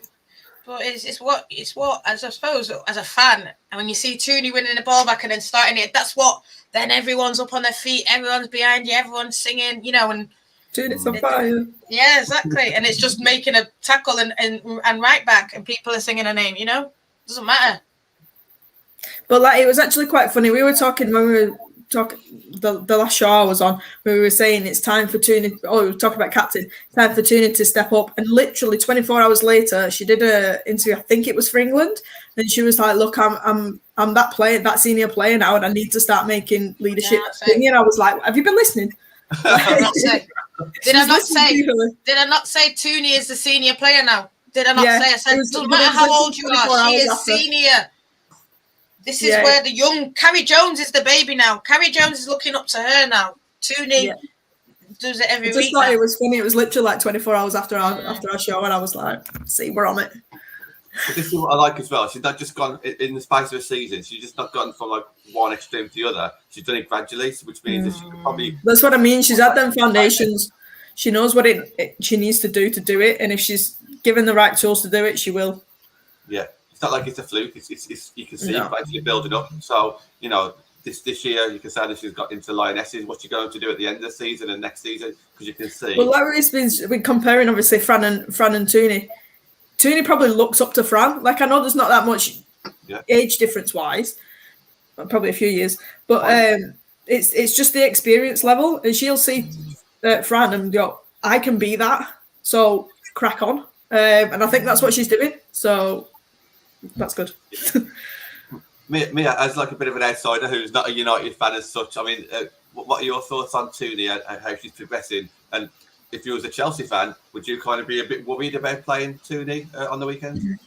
But it's what as I suppose as a fan, and when you see Tooney winning the ball back and then starting it, that's what then everyone's up on their feet, everyone's behind you, everyone's singing, you know, and Tooney's on fire. Yeah, exactly. And it's just making a tackle and right back, and people are singing her name, you know? Doesn't matter. But like, it was actually quite funny. We were talking when we were talking the last show I was on, where we were saying it's time for Tooney. Oh, we were talking about captain. Time for Tooney to step up. And literally 24 hours later, she did an interview. I think it was for England, and she was like, "Look, I'm that player, that senior player now, and I need to start making leadership." And I was like, "Have you been listening?" Did I not say? listening to her. Did I not say Tooney is the senior player now? Did I not Yeah, say? I said, it was- no but matter it was how like old you 24 are, she hours is after. senior. This is Yeah. where the young Carrie Jones is the baby now. Carrie Jones is looking up to her now. Tooney Yeah. does it every I just week thought now. it was funny. It was literally like 24 hours after our show, and I was like, "See, we're on it." But this is what I like as well. She's not just gone in the space of a season. She's just not gone from like one extreme to the other. She's done it gradually, which means that she could probably. That's what I mean. She's had them foundations. She knows what she needs to do it, and if she's given the right tools to do it, she will. Yeah, it's not like it's a fluke. It's you can see No. it gradually building up. So this year you can say that she's got into Lionesses. What's she going to do at the end of the season and next season? Because you can see. Well, Larry's been comparing obviously Fran and Tooney. Tooney probably looks up to Fran. Like, I know there's not that much age difference wise, probably a few years, but it's just the experience level, and she'll see Fran and go, I can be that, so crack on. And I think that's what she's doing. So that's good. Me, as like a bit of an outsider who's not a United fan as such, I mean, what are your thoughts on Tooney and how she's progressing? And if you was a Chelsea fan, would you kind of be a bit worried about playing Tooney on the weekend?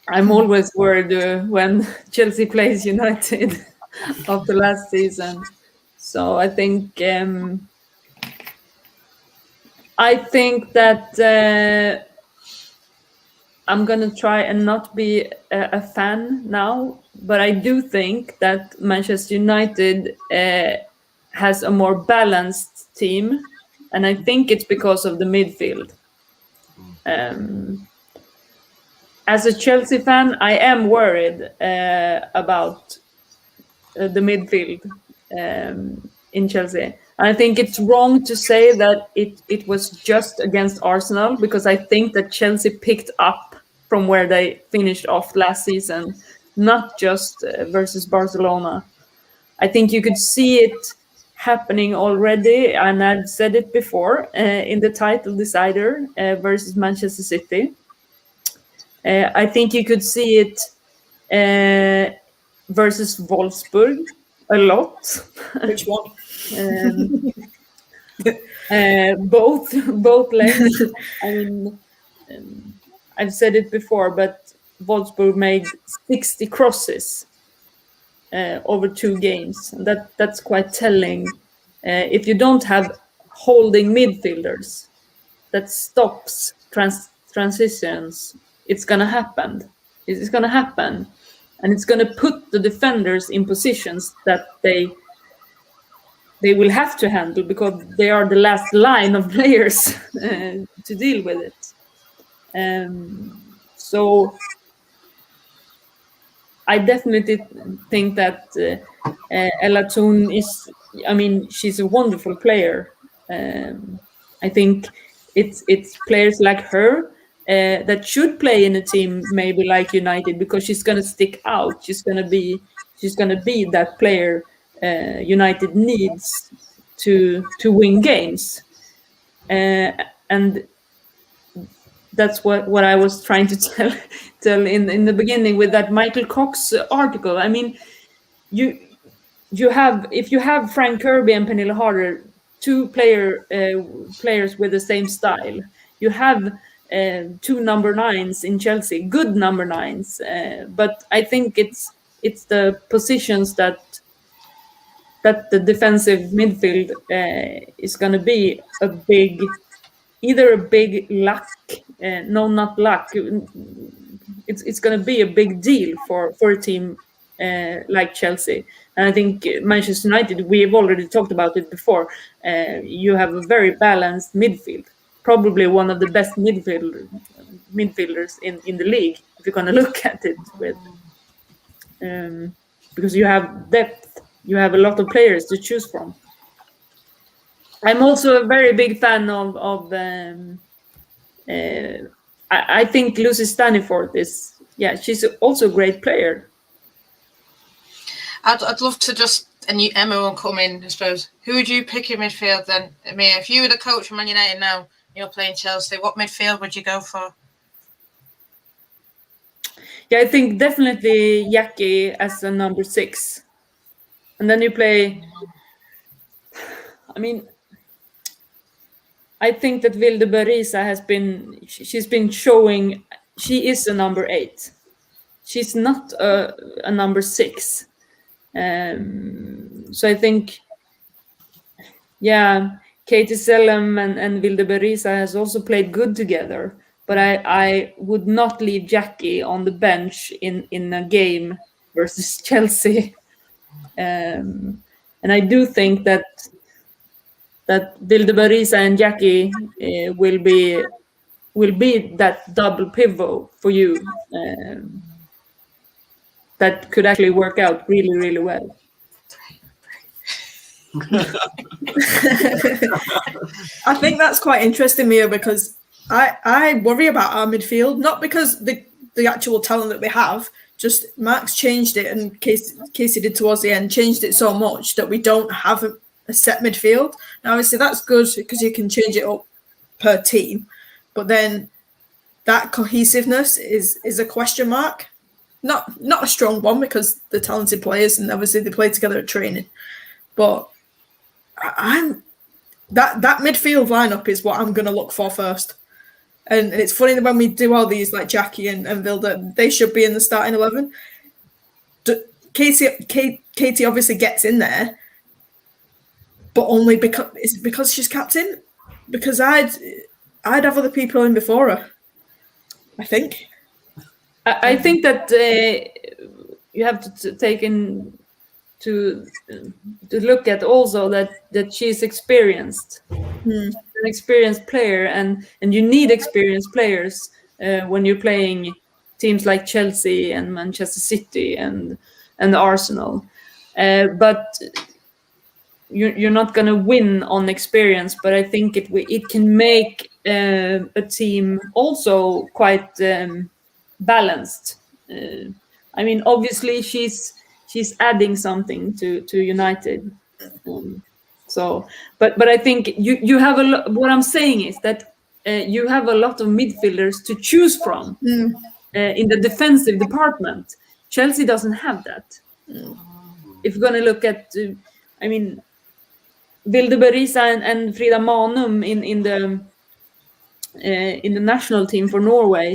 I'm always worried when Chelsea plays United after last season. So I think that I'm gonna try and not be a fan now, but I do think that Manchester United has a more balanced team, and I think it's because of the midfield. As a Chelsea fan, I am worried about the midfield in Chelsea. I think it's wrong to say that it was just against Arsenal, because I think that Chelsea picked up from where they finished off last season, not just versus Barcelona. I think you could see it happening already, and I've said it before, in the title decider versus Manchester City. I think you could see it versus Wolfsburg a lot. Which one? Both legs. I mean, I've said it before, but Wolfsburg made 60 crosses over 2 games. That's quite telling. If you don't have holding midfielders that stops transitions, it's gonna happen. It's gonna happen, and it's gonna put the defenders in positions that they will have to handle, because they are the last line of players to deal with it. So I definitely think that Ella Toon is, I mean, she's a wonderful player. I think it's players like her that should play in a team maybe like United, because she's going to stick out. She's going to be that player United needs to win games, and that's what I was trying to tell in the beginning with that Michael Cox article. I mean, you have, if you have Frank Kirby and Pernille Harder, 2 players with the same style. You have 2 number 9s in Chelsea, good number 9s, but I think it's the positions that the defensive midfield is going to be either a big luck. No, not luck. It's going to be a big deal for a team like Chelsea. And I think Manchester United, we have already talked about it before. You have a very balanced midfield, probably one of the best midfielders in the league, if you're going to look at it with, because you have depth, you have a lot of players to choose from. I'm also a very big fan of I think Lucy Staniford is, she's also a great player. I'd love to just, and Emma will come in, I suppose. Who would you pick in midfield then? I mean, if you were the coach of Man United now, you're playing Chelsea, what midfield would you go for? Yeah, I think definitely Jackie as a number 6. And then you play, I mean, I think that Vilde Berisa she's been showing she is a number 8. She's not a number 6. So I think, Katie Sellem and Vilde Berisa has also played good together. But I would not leave Jackie on the bench in a game versus Chelsea. And I do think that Vilde Berisa and Jackie will be that double pivot for you that could actually work out really, really well. I think that's quite interesting, Mia, because I worry about our midfield, not because the actual talent that we have, just Mark's changed it, and Casey did towards the end, changed it so much that we don't have a set midfield. Now, obviously, that's good because you can change it up per team, but then that cohesiveness is a question mark. Not a strong one because they're talented players and obviously they play together at training, but that midfield lineup is what I'm going to look for first. And it's funny that when we do all these, like Jackie and Vilde, they should be in the starting 11. Katie obviously gets in there, but only because she's captain. Because I'd have other people in before her, I think. I think that you have to take in to look at also that she's experienced, an experienced player, and you need experienced players when you're playing teams like Chelsea and Manchester City and Arsenal. But you're not going to win on experience. But I think it can make a team also quite balanced. I mean, obviously she's adding something to United. But I think you have a lot. What I'm saying is that you have a lot of midfielders to choose from in the defensive department. Chelsea doesn't have that. If you're going to look at, I mean, Vilde Berisa and Frida Manum in the national team for Norway.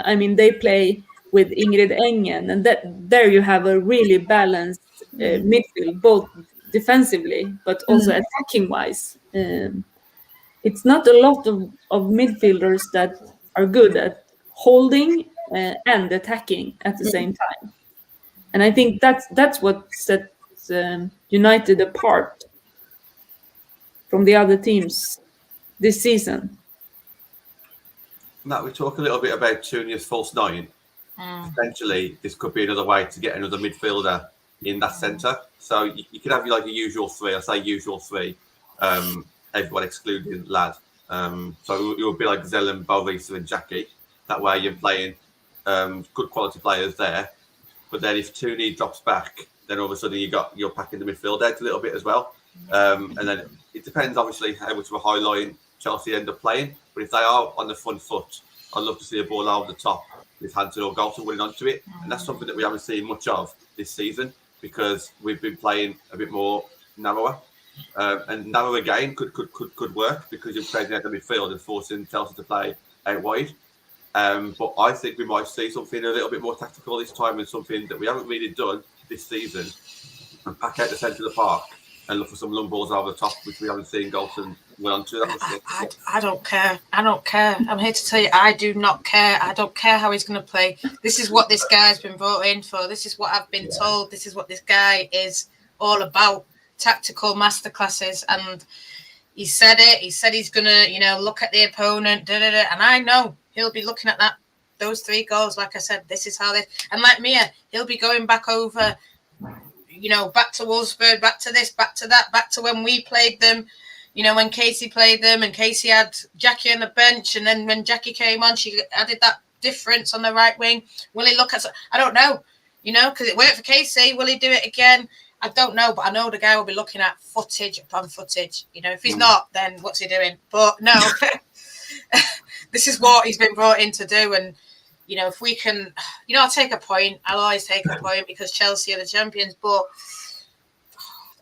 I mean, they play with Ingrid Engen, and there you have a really balanced midfield, both defensively but also attacking wise. It's not a lot of midfielders that are good at holding and attacking at the same time, and I think that's what sets United apart from the other teams this season. Matt, we talk a little bit about Tooney as false 9. Potentially, this could be another way to get another midfielder in that centre. So you could have like a usual 3. I say usual 3, everyone excluding Lad. So it would be like Zellem, Berisa and Jackie. That way you're playing good quality players there. But then if Tooney drops back, then all of a sudden you're packing the midfield out a little bit as well. And then it depends, obviously, how much of a high line Chelsea end up playing. But if they are on the front foot, I'd love to see a ball over the top with Hampton or Galton winning onto it. And that's something that we haven't seen much of this season because we've been playing a bit more narrower. And narrow again could work because you're playing out the midfield and forcing Chelsea to play out wide. But I think we might see something a little bit more tactical this time and something that we haven't really done this season and pack out the centre of the park and look for some long balls over the top, which we haven't seen Galton went on to. I don't care. I'm here to tell you, I do not care. I don't care how he's going to play. This is what this guy's been brought in for. This is what I've been told. This is what this guy is all about. Tactical masterclasses. And he said it. He said he's going to, look at the opponent. And I know he'll be looking at those 3 goals. Like I said, this is how they... And like Mia, he'll be going back over... back to Wolfsburg, back to this, back to that, back to when we played them, when Casey played them and Casey had Jackie on the bench. And then when Jackie came on, she added that difference on the right wing. Will he look at... I don't know, because it worked for Casey. Will he do it again? I don't know, but I know the guy will be looking at footage upon footage. If he's not, then what's he doing? But no, this is what he's been brought in to do. And, if we can, I'll take a point. I'll always take a point because Chelsea are the champions. But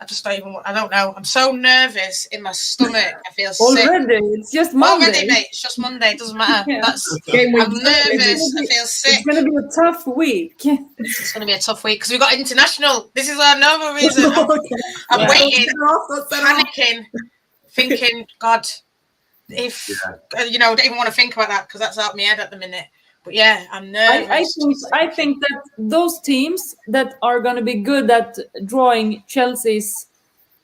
I just don't even. I don't know. I'm so nervous in my stomach. I feel Already, sick. it's just Monday. Already, mate. It's just Monday. It doesn't matter. Yeah. Game week. I'm nervous. I feel sick. It's going to be a tough week. It's going to be a tough week because we've got international. This is another reason. I'm Yeah. waiting, panicking, thinking, God, if you know, I don't even want to think about that because that's out of my head at the minute. But yeah, I'm nervous. I think that those teams that are going to be good at drawing Chelsea's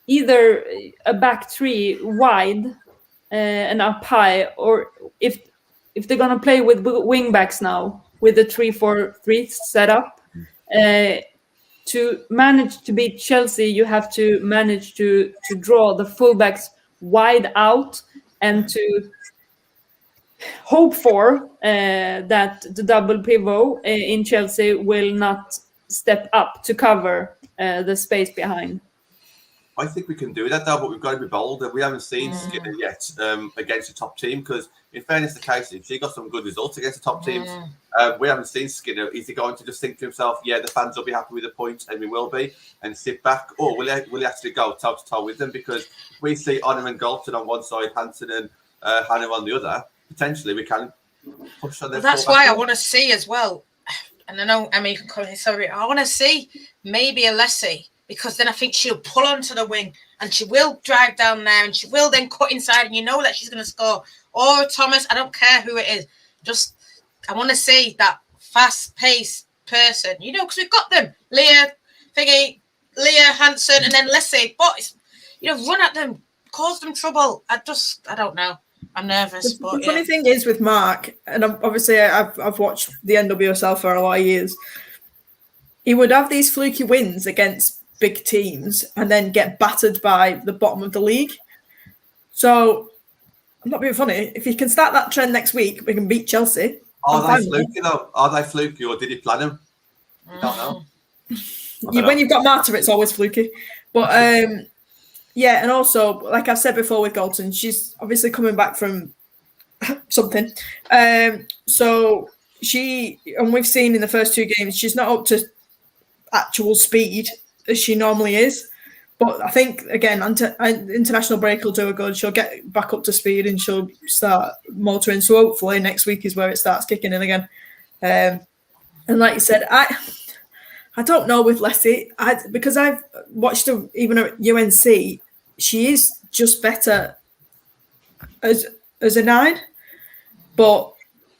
either a back three wide and up high, or if they're going to play with wing backs now with the 3-4-3 setup, to manage to beat Chelsea, you have to manage to draw the fullbacks wide out and to hope for that the double pivot in Chelsea will not step up to cover the space behind. I think we can do that, though, but we've got to be bold. We haven't seen Skinner yet against a top team because, in fairness to Casey, she got some good results against the top teams. We haven't seen Skinner. Is he going to just think to himself, yeah, the fans will be happy with the points, and we will be, and sit back? Or will he actually go toe-to-toe with them? Because we see Honor and Galton on one side, Hansen and Hannah on the other. Potentially, we can push on them. That's why I want to see as well. And I know Emma, you can come here. Sorry, I want to see maybe a Leslie, because then I think she'll pull onto the wing and she will drive down there and she will then cut inside, and you know that she's going to score. Or Thomas, I don't care who it is. Just I want to see that fast-paced person, you know, because we've got them, Leah Hansen, and then Leslie. But you know, run at them, cause them trouble. I don't know. I'm nervous. The funny thing is with Mark, and obviously I've watched the NWSL for a lot of years. He would have these fluky wins against big teams and then get battered by the bottom of the league. So I'm not being funny. If he can start that trend next week, we can beat Chelsea. Are they fluky though? Are they fluky, or did he plan them? I don't know. When you've got Marta, it's always fluky. But yeah, and also, like I've said before with Galton, she's obviously coming back from something. So and we've seen in the first two games, she's not up to actual speed as she normally is. But I think, again, international break will do her good. She'll get back up to speed and she'll start motoring. So hopefully next week is where it starts kicking in again. And like you said, I don't know with Leslie, because I've watched her even at UNC. She is just better as a 9,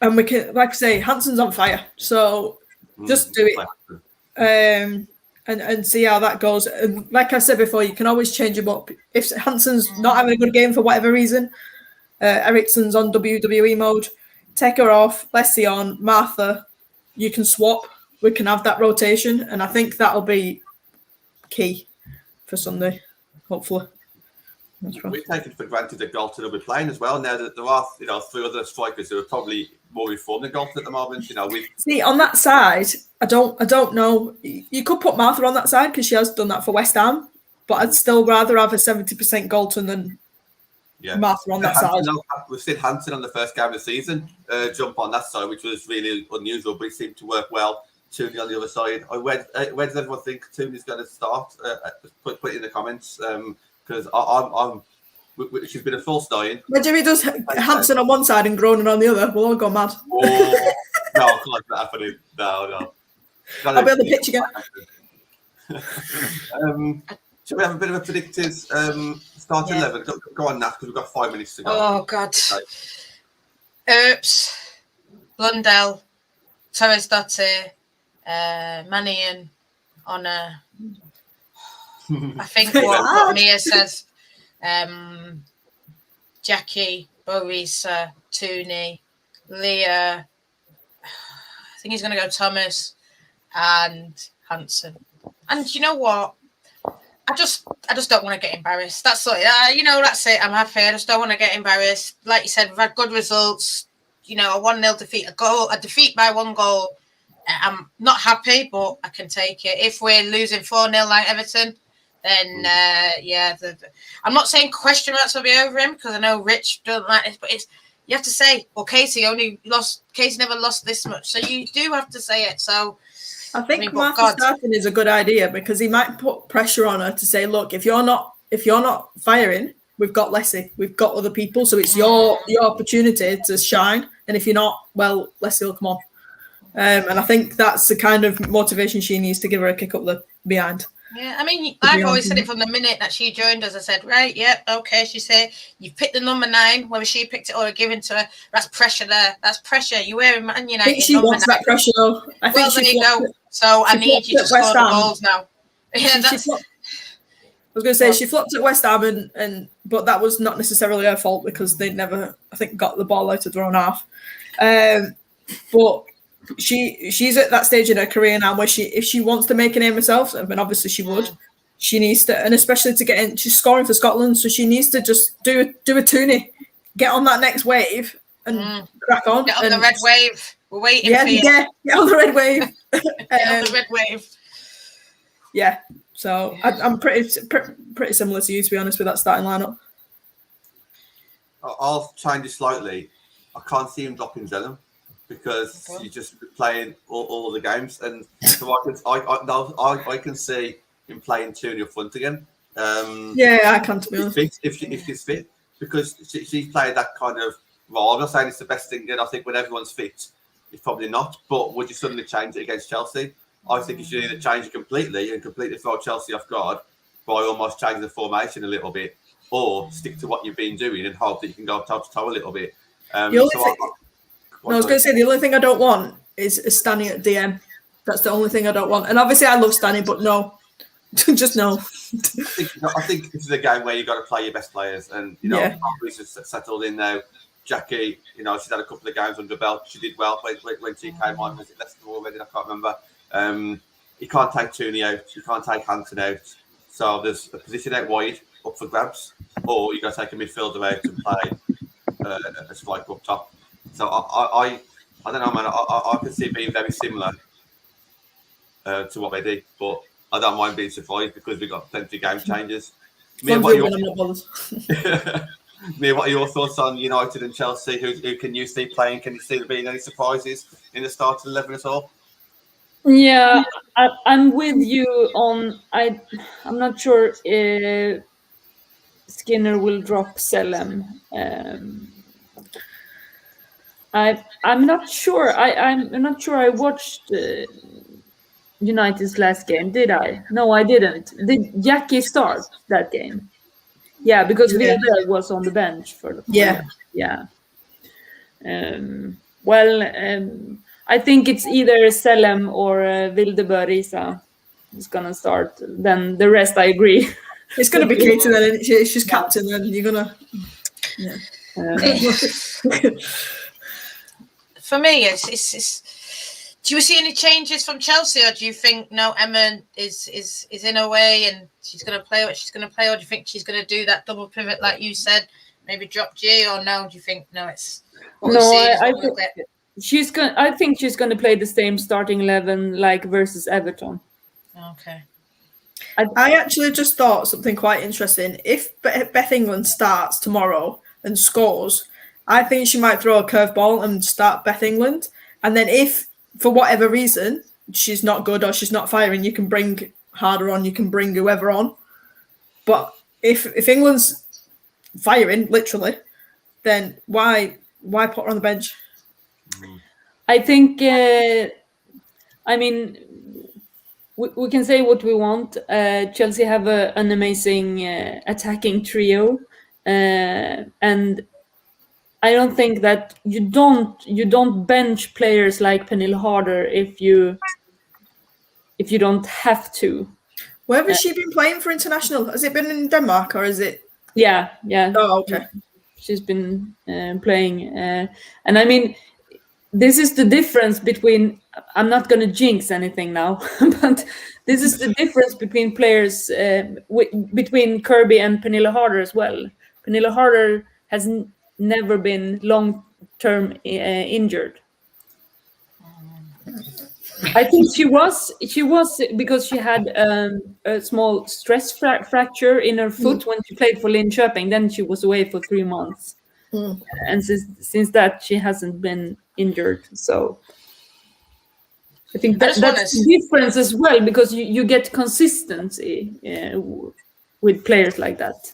and we can, like I say, Hansen's on fire, so just do it, and see how that goes. And like I said before, you can always change him up if Hansen's not having a good game for whatever reason. Ericsson's on WWE mode. Take her off. Leslie on. Martha, you can swap. We can have that rotation, and I think that'll be key for Sunday, hopefully. We take it for granted that Galton will be playing as well. Now that there are, 3 other strikers who are probably more informed than Galton at the moment. See, on that side, I don't know. You could put Martha on that side because she has done that for West Ham, but I'd still rather have a 70% Galton than Martha on that side. We've seen Hansen on the first game of the season jump on that side, which was really unusual, but it seemed to work well. Tooney on the other side. Where does everyone think Tooney's going to start? Put it in the comments. Because she's been a false 9. Imagine if he does Hansen on one side and Groningen on the other. We'll all go mad. Oh, no, I can't let that happen. No. I'll be on the pitch again. Should we have a bit of a predicted start 11? Go on, Nat, because we've got 5 minutes to go. Oh, God. Earps, Blundell, Torres Dottir, Manian, Honor. I think what Mia says, Jackie, Borisa, Tooney, Leah, I think he's going to go Thomas and Hansen. And you know what? I just don't want to get embarrassed. That's it. That's it. I'm happy. I just don't want to get embarrassed. Like you said, we've had good results. A 1-0 defeat, a defeat by 1 goal. I'm not happy, but I can take it. If we're losing 4-0 like Everton, then I'm not saying question marks will be over him because I know Rich doesn't like this, but you have to say, well, Casey never lost this much, so you do have to say it. So I think mean, but Martha God. starting is a good idea because he might put pressure on her to say, look, if you're not firing, we've got Leslie, we've got other people, so it's your opportunity to shine. And if you're not, well, Leslie will come on. And I think that's the kind of motivation she needs to give her a kick up the behind. Yeah, I mean, I've always said it from the minute that she joined us. I said, right, yeah, okay. She said, you've picked the number 9, whether she picked it or given to her. That's pressure there. That's pressure. You're wearing Man United. I think she wants that pressure, though. I think there you go. So I need you to score the goals now. Yeah, that's. I was going to say she flopped at West Ham, but that was not necessarily her fault because they never, I think, got the ball out of their own half. But she's at that stage in her career now where if she wants to make a name herself, and obviously she would, she needs to, and especially to get in, she's scoring for Scotland, so she needs to just do a Tooney, get on that next wave and crack on. Get on the red wave. We're waiting for you. Yeah, get on the red wave. Get on the red wave. Yeah, so I'm pretty similar to you, to be honest, with that starting lineup. I'll change it slightly. I can't see him dropping Zellum because he's just playing all the games, and so I can see him playing Tooney up front again. Yeah, I can't, to be honest. If she's fit, because she's played that kind of role. I'm not saying it's the best thing, and I think when everyone's fit, it's probably not. But would you suddenly change it against Chelsea? I think you should either change it completely and completely throw Chelsea off guard by almost changing the formation a little bit, or stick to what you've been doing and hope that you can go toe to toe a little bit. I was going to say the only thing I don't want is standing at DM. That's the only thing I don't want. And obviously, I love standing, but no, just no. I think this is a game where you got to play your best players, and Reece has settled in now. Jackie, she's had a couple of games under belt. She did well when she came on. Was it Leicester already? I can't remember. You can't take Tooney out. You can't take Hampton out. So there's a position out wide up for grabs, or you got to take a midfielder out and play a striker up top. So I don't know, man. I can see it being very similar to what they did, but I don't mind being surprised because we've got plenty of game changes. Mia, what are your thoughts on United and Chelsea? Who can you see playing? Can you see there being any surprises in the starting 11 at all? Yeah, I'm with you on. I'm not sure Skinner will drop Selem. I'm not sure. I'm not sure. I watched United's last game. Did I? No, I didn't. Did Jackie start that game? Yeah, because Vilde was on the bench for the yeah. I think it's either Selem or Vilde Barisa is gonna start. Then the rest, I agree. It's gonna be Katie then. She's captain. Then you're gonna. Yeah. For me, it's. Do you see any changes from Chelsea, or do you think Emma is in her way and she's going to play what she's going to play, or do you think she's going to do that double pivot like you said, maybe drop G, or no? Do you think it's she's going. I think she's going to play the same starting 11 like versus Everton. Okay. I actually just thought something quite interesting. If Beth England starts tomorrow and scores, I think she might throw a curveball and start Beth England, and then if for whatever reason she's not good or she's not firing, you can bring Harder on, you can bring whoever on. But if England's firing literally, then why put her on the bench? I think. We can say what we want. Chelsea have an amazing attacking trio, and I don't think that you don't bench players like Pernille Harder if you don't have to. Where has she been playing for international? Has it been in Denmark or is it? Yeah. Oh, okay. She's been playing, and I mean, this is the difference between. I'm not going to jinx anything now, but this is the difference between players, between Kirby and Pernille Harder as well. Pernille Harder has never been long-term injured. I think she was because she had a small stress fracture in her foot when she played for Linköping. Then she was away for 3 months, and since that she hasn't been injured. So I think I just that's wanna- the difference as well, because you get consistency with players like that.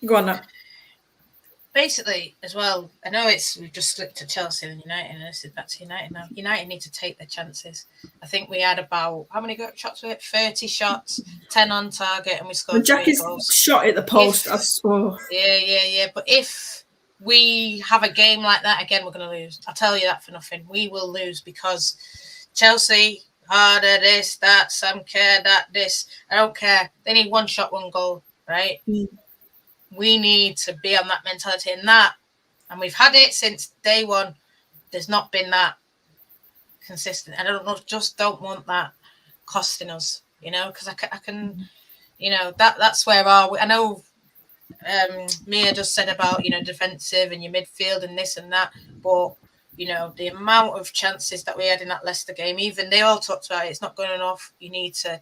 Go on now. Basically, as well, I know we've just slipped to Chelsea and United, and this is back to United now. United need to take their chances. I think we had about, how many shots were it? 30 shots, 10 on target, and we scored When 3 Jackie's goals. shot at the post, I saw. Yeah. But if we have a game like that again, we're going to lose. I'll tell you that for nothing. We will lose because Chelsea, harder, this, that, Sam Kerr, that, this. I don't care. They need 1 shot, 1 goal, right? We need to be on that mentality and we've had it since day one. There's not been that consistent. And I don't know, just don't want that costing us, because I can, that's where I know Mia just said about, defensive and your midfield and this and that. But, the amount of chances that we had in that Leicester game, even they all talked about it's not good enough. You need to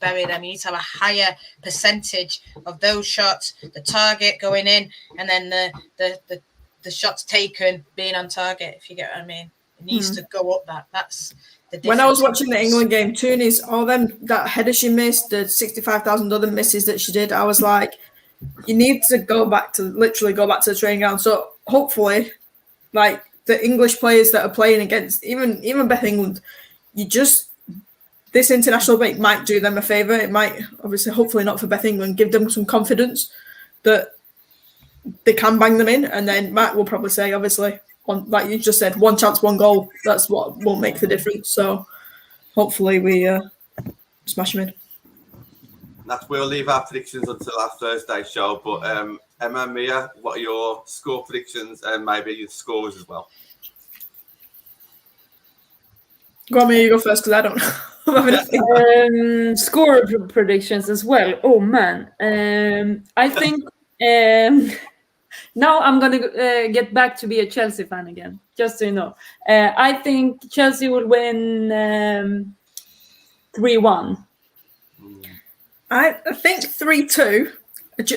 bury them. You need to have a higher percentage of those shots, the target going in, and then the shots taken being on target, if you get what I mean. It needs to go up that. That's the difference. When I was watching the England game, Tooney's, all them, that header she missed, the 65,000 other misses that she did, I was like, you need to go back to the training ground. So hopefully, like the English players that are playing against, even Beth England, this international break might do them a favour. It might, obviously, hopefully not for Beth England, give them some confidence that they can bang them in. And then Matt will probably say, obviously, like you just said, 1 chance, 1 goal. That's what will make the difference. So hopefully we smash them in. We'll leave our predictions until our Thursday show. But Emma and Mia, what are your score predictions and maybe your scores as well? Go on, Mia, you go first because I don't know. Score predictions as well. Oh man, I think now I'm gonna get back to be a Chelsea fan again. Just so you know, I think Chelsea will win 3-1. I think 3-2.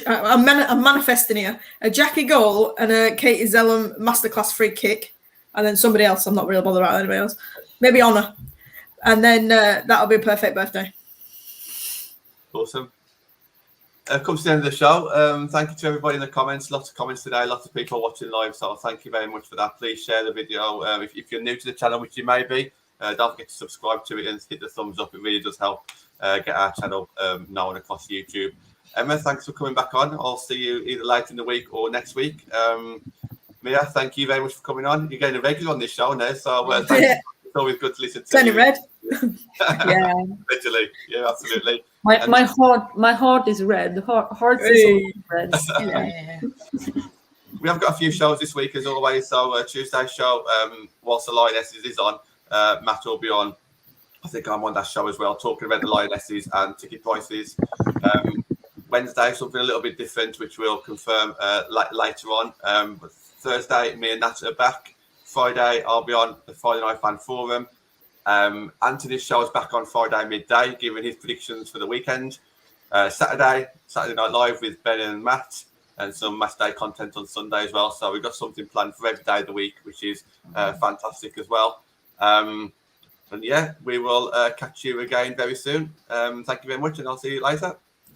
I'm manifesting here. A Jackie goal and a Katie Zellum masterclass free kick, and then somebody else. I'm not really bothered about anybody else. Maybe Honor. And then that'll be a perfect birthday. Awesome. Comes to the end of the show. Thank you to everybody in the comments. Lots of comments today. Lots of people watching live. So thank you very much for that. Please share the video. If you're new to the channel, which you may be, don't forget to subscribe to it and hit the thumbs up. It really does help get our channel known across YouTube. Emma, thanks for coming back on. I'll see you either later in the week or next week. Mia, thank you very much for coming on. You're getting a regular on this show now, so thank you. It's always good to listen to. Turning red. Yeah, literally. Yeah, absolutely. My heart is red. Heart is red. Yeah. We have got a few shows this week as always. So Tuesday's show, whilst the Lionesses is on, Matt will be on. I think I'm on that show as well, talking about the Lionesses and ticket prices. Wednesday, something a little bit different, which we'll confirm later on. But Thursday, me and Nat are back. Friday, I'll be on the Friday Night Fan Forum. Anthony's show is back on Friday midday, giving his predictions for the weekend. Saturday Night Live with Ben and Matt, and some match day content on Sunday as well. So we've got something planned for every day of the week, which is fantastic as well. And yeah, we will catch you again very soon. Thank you very much, and I'll see you later.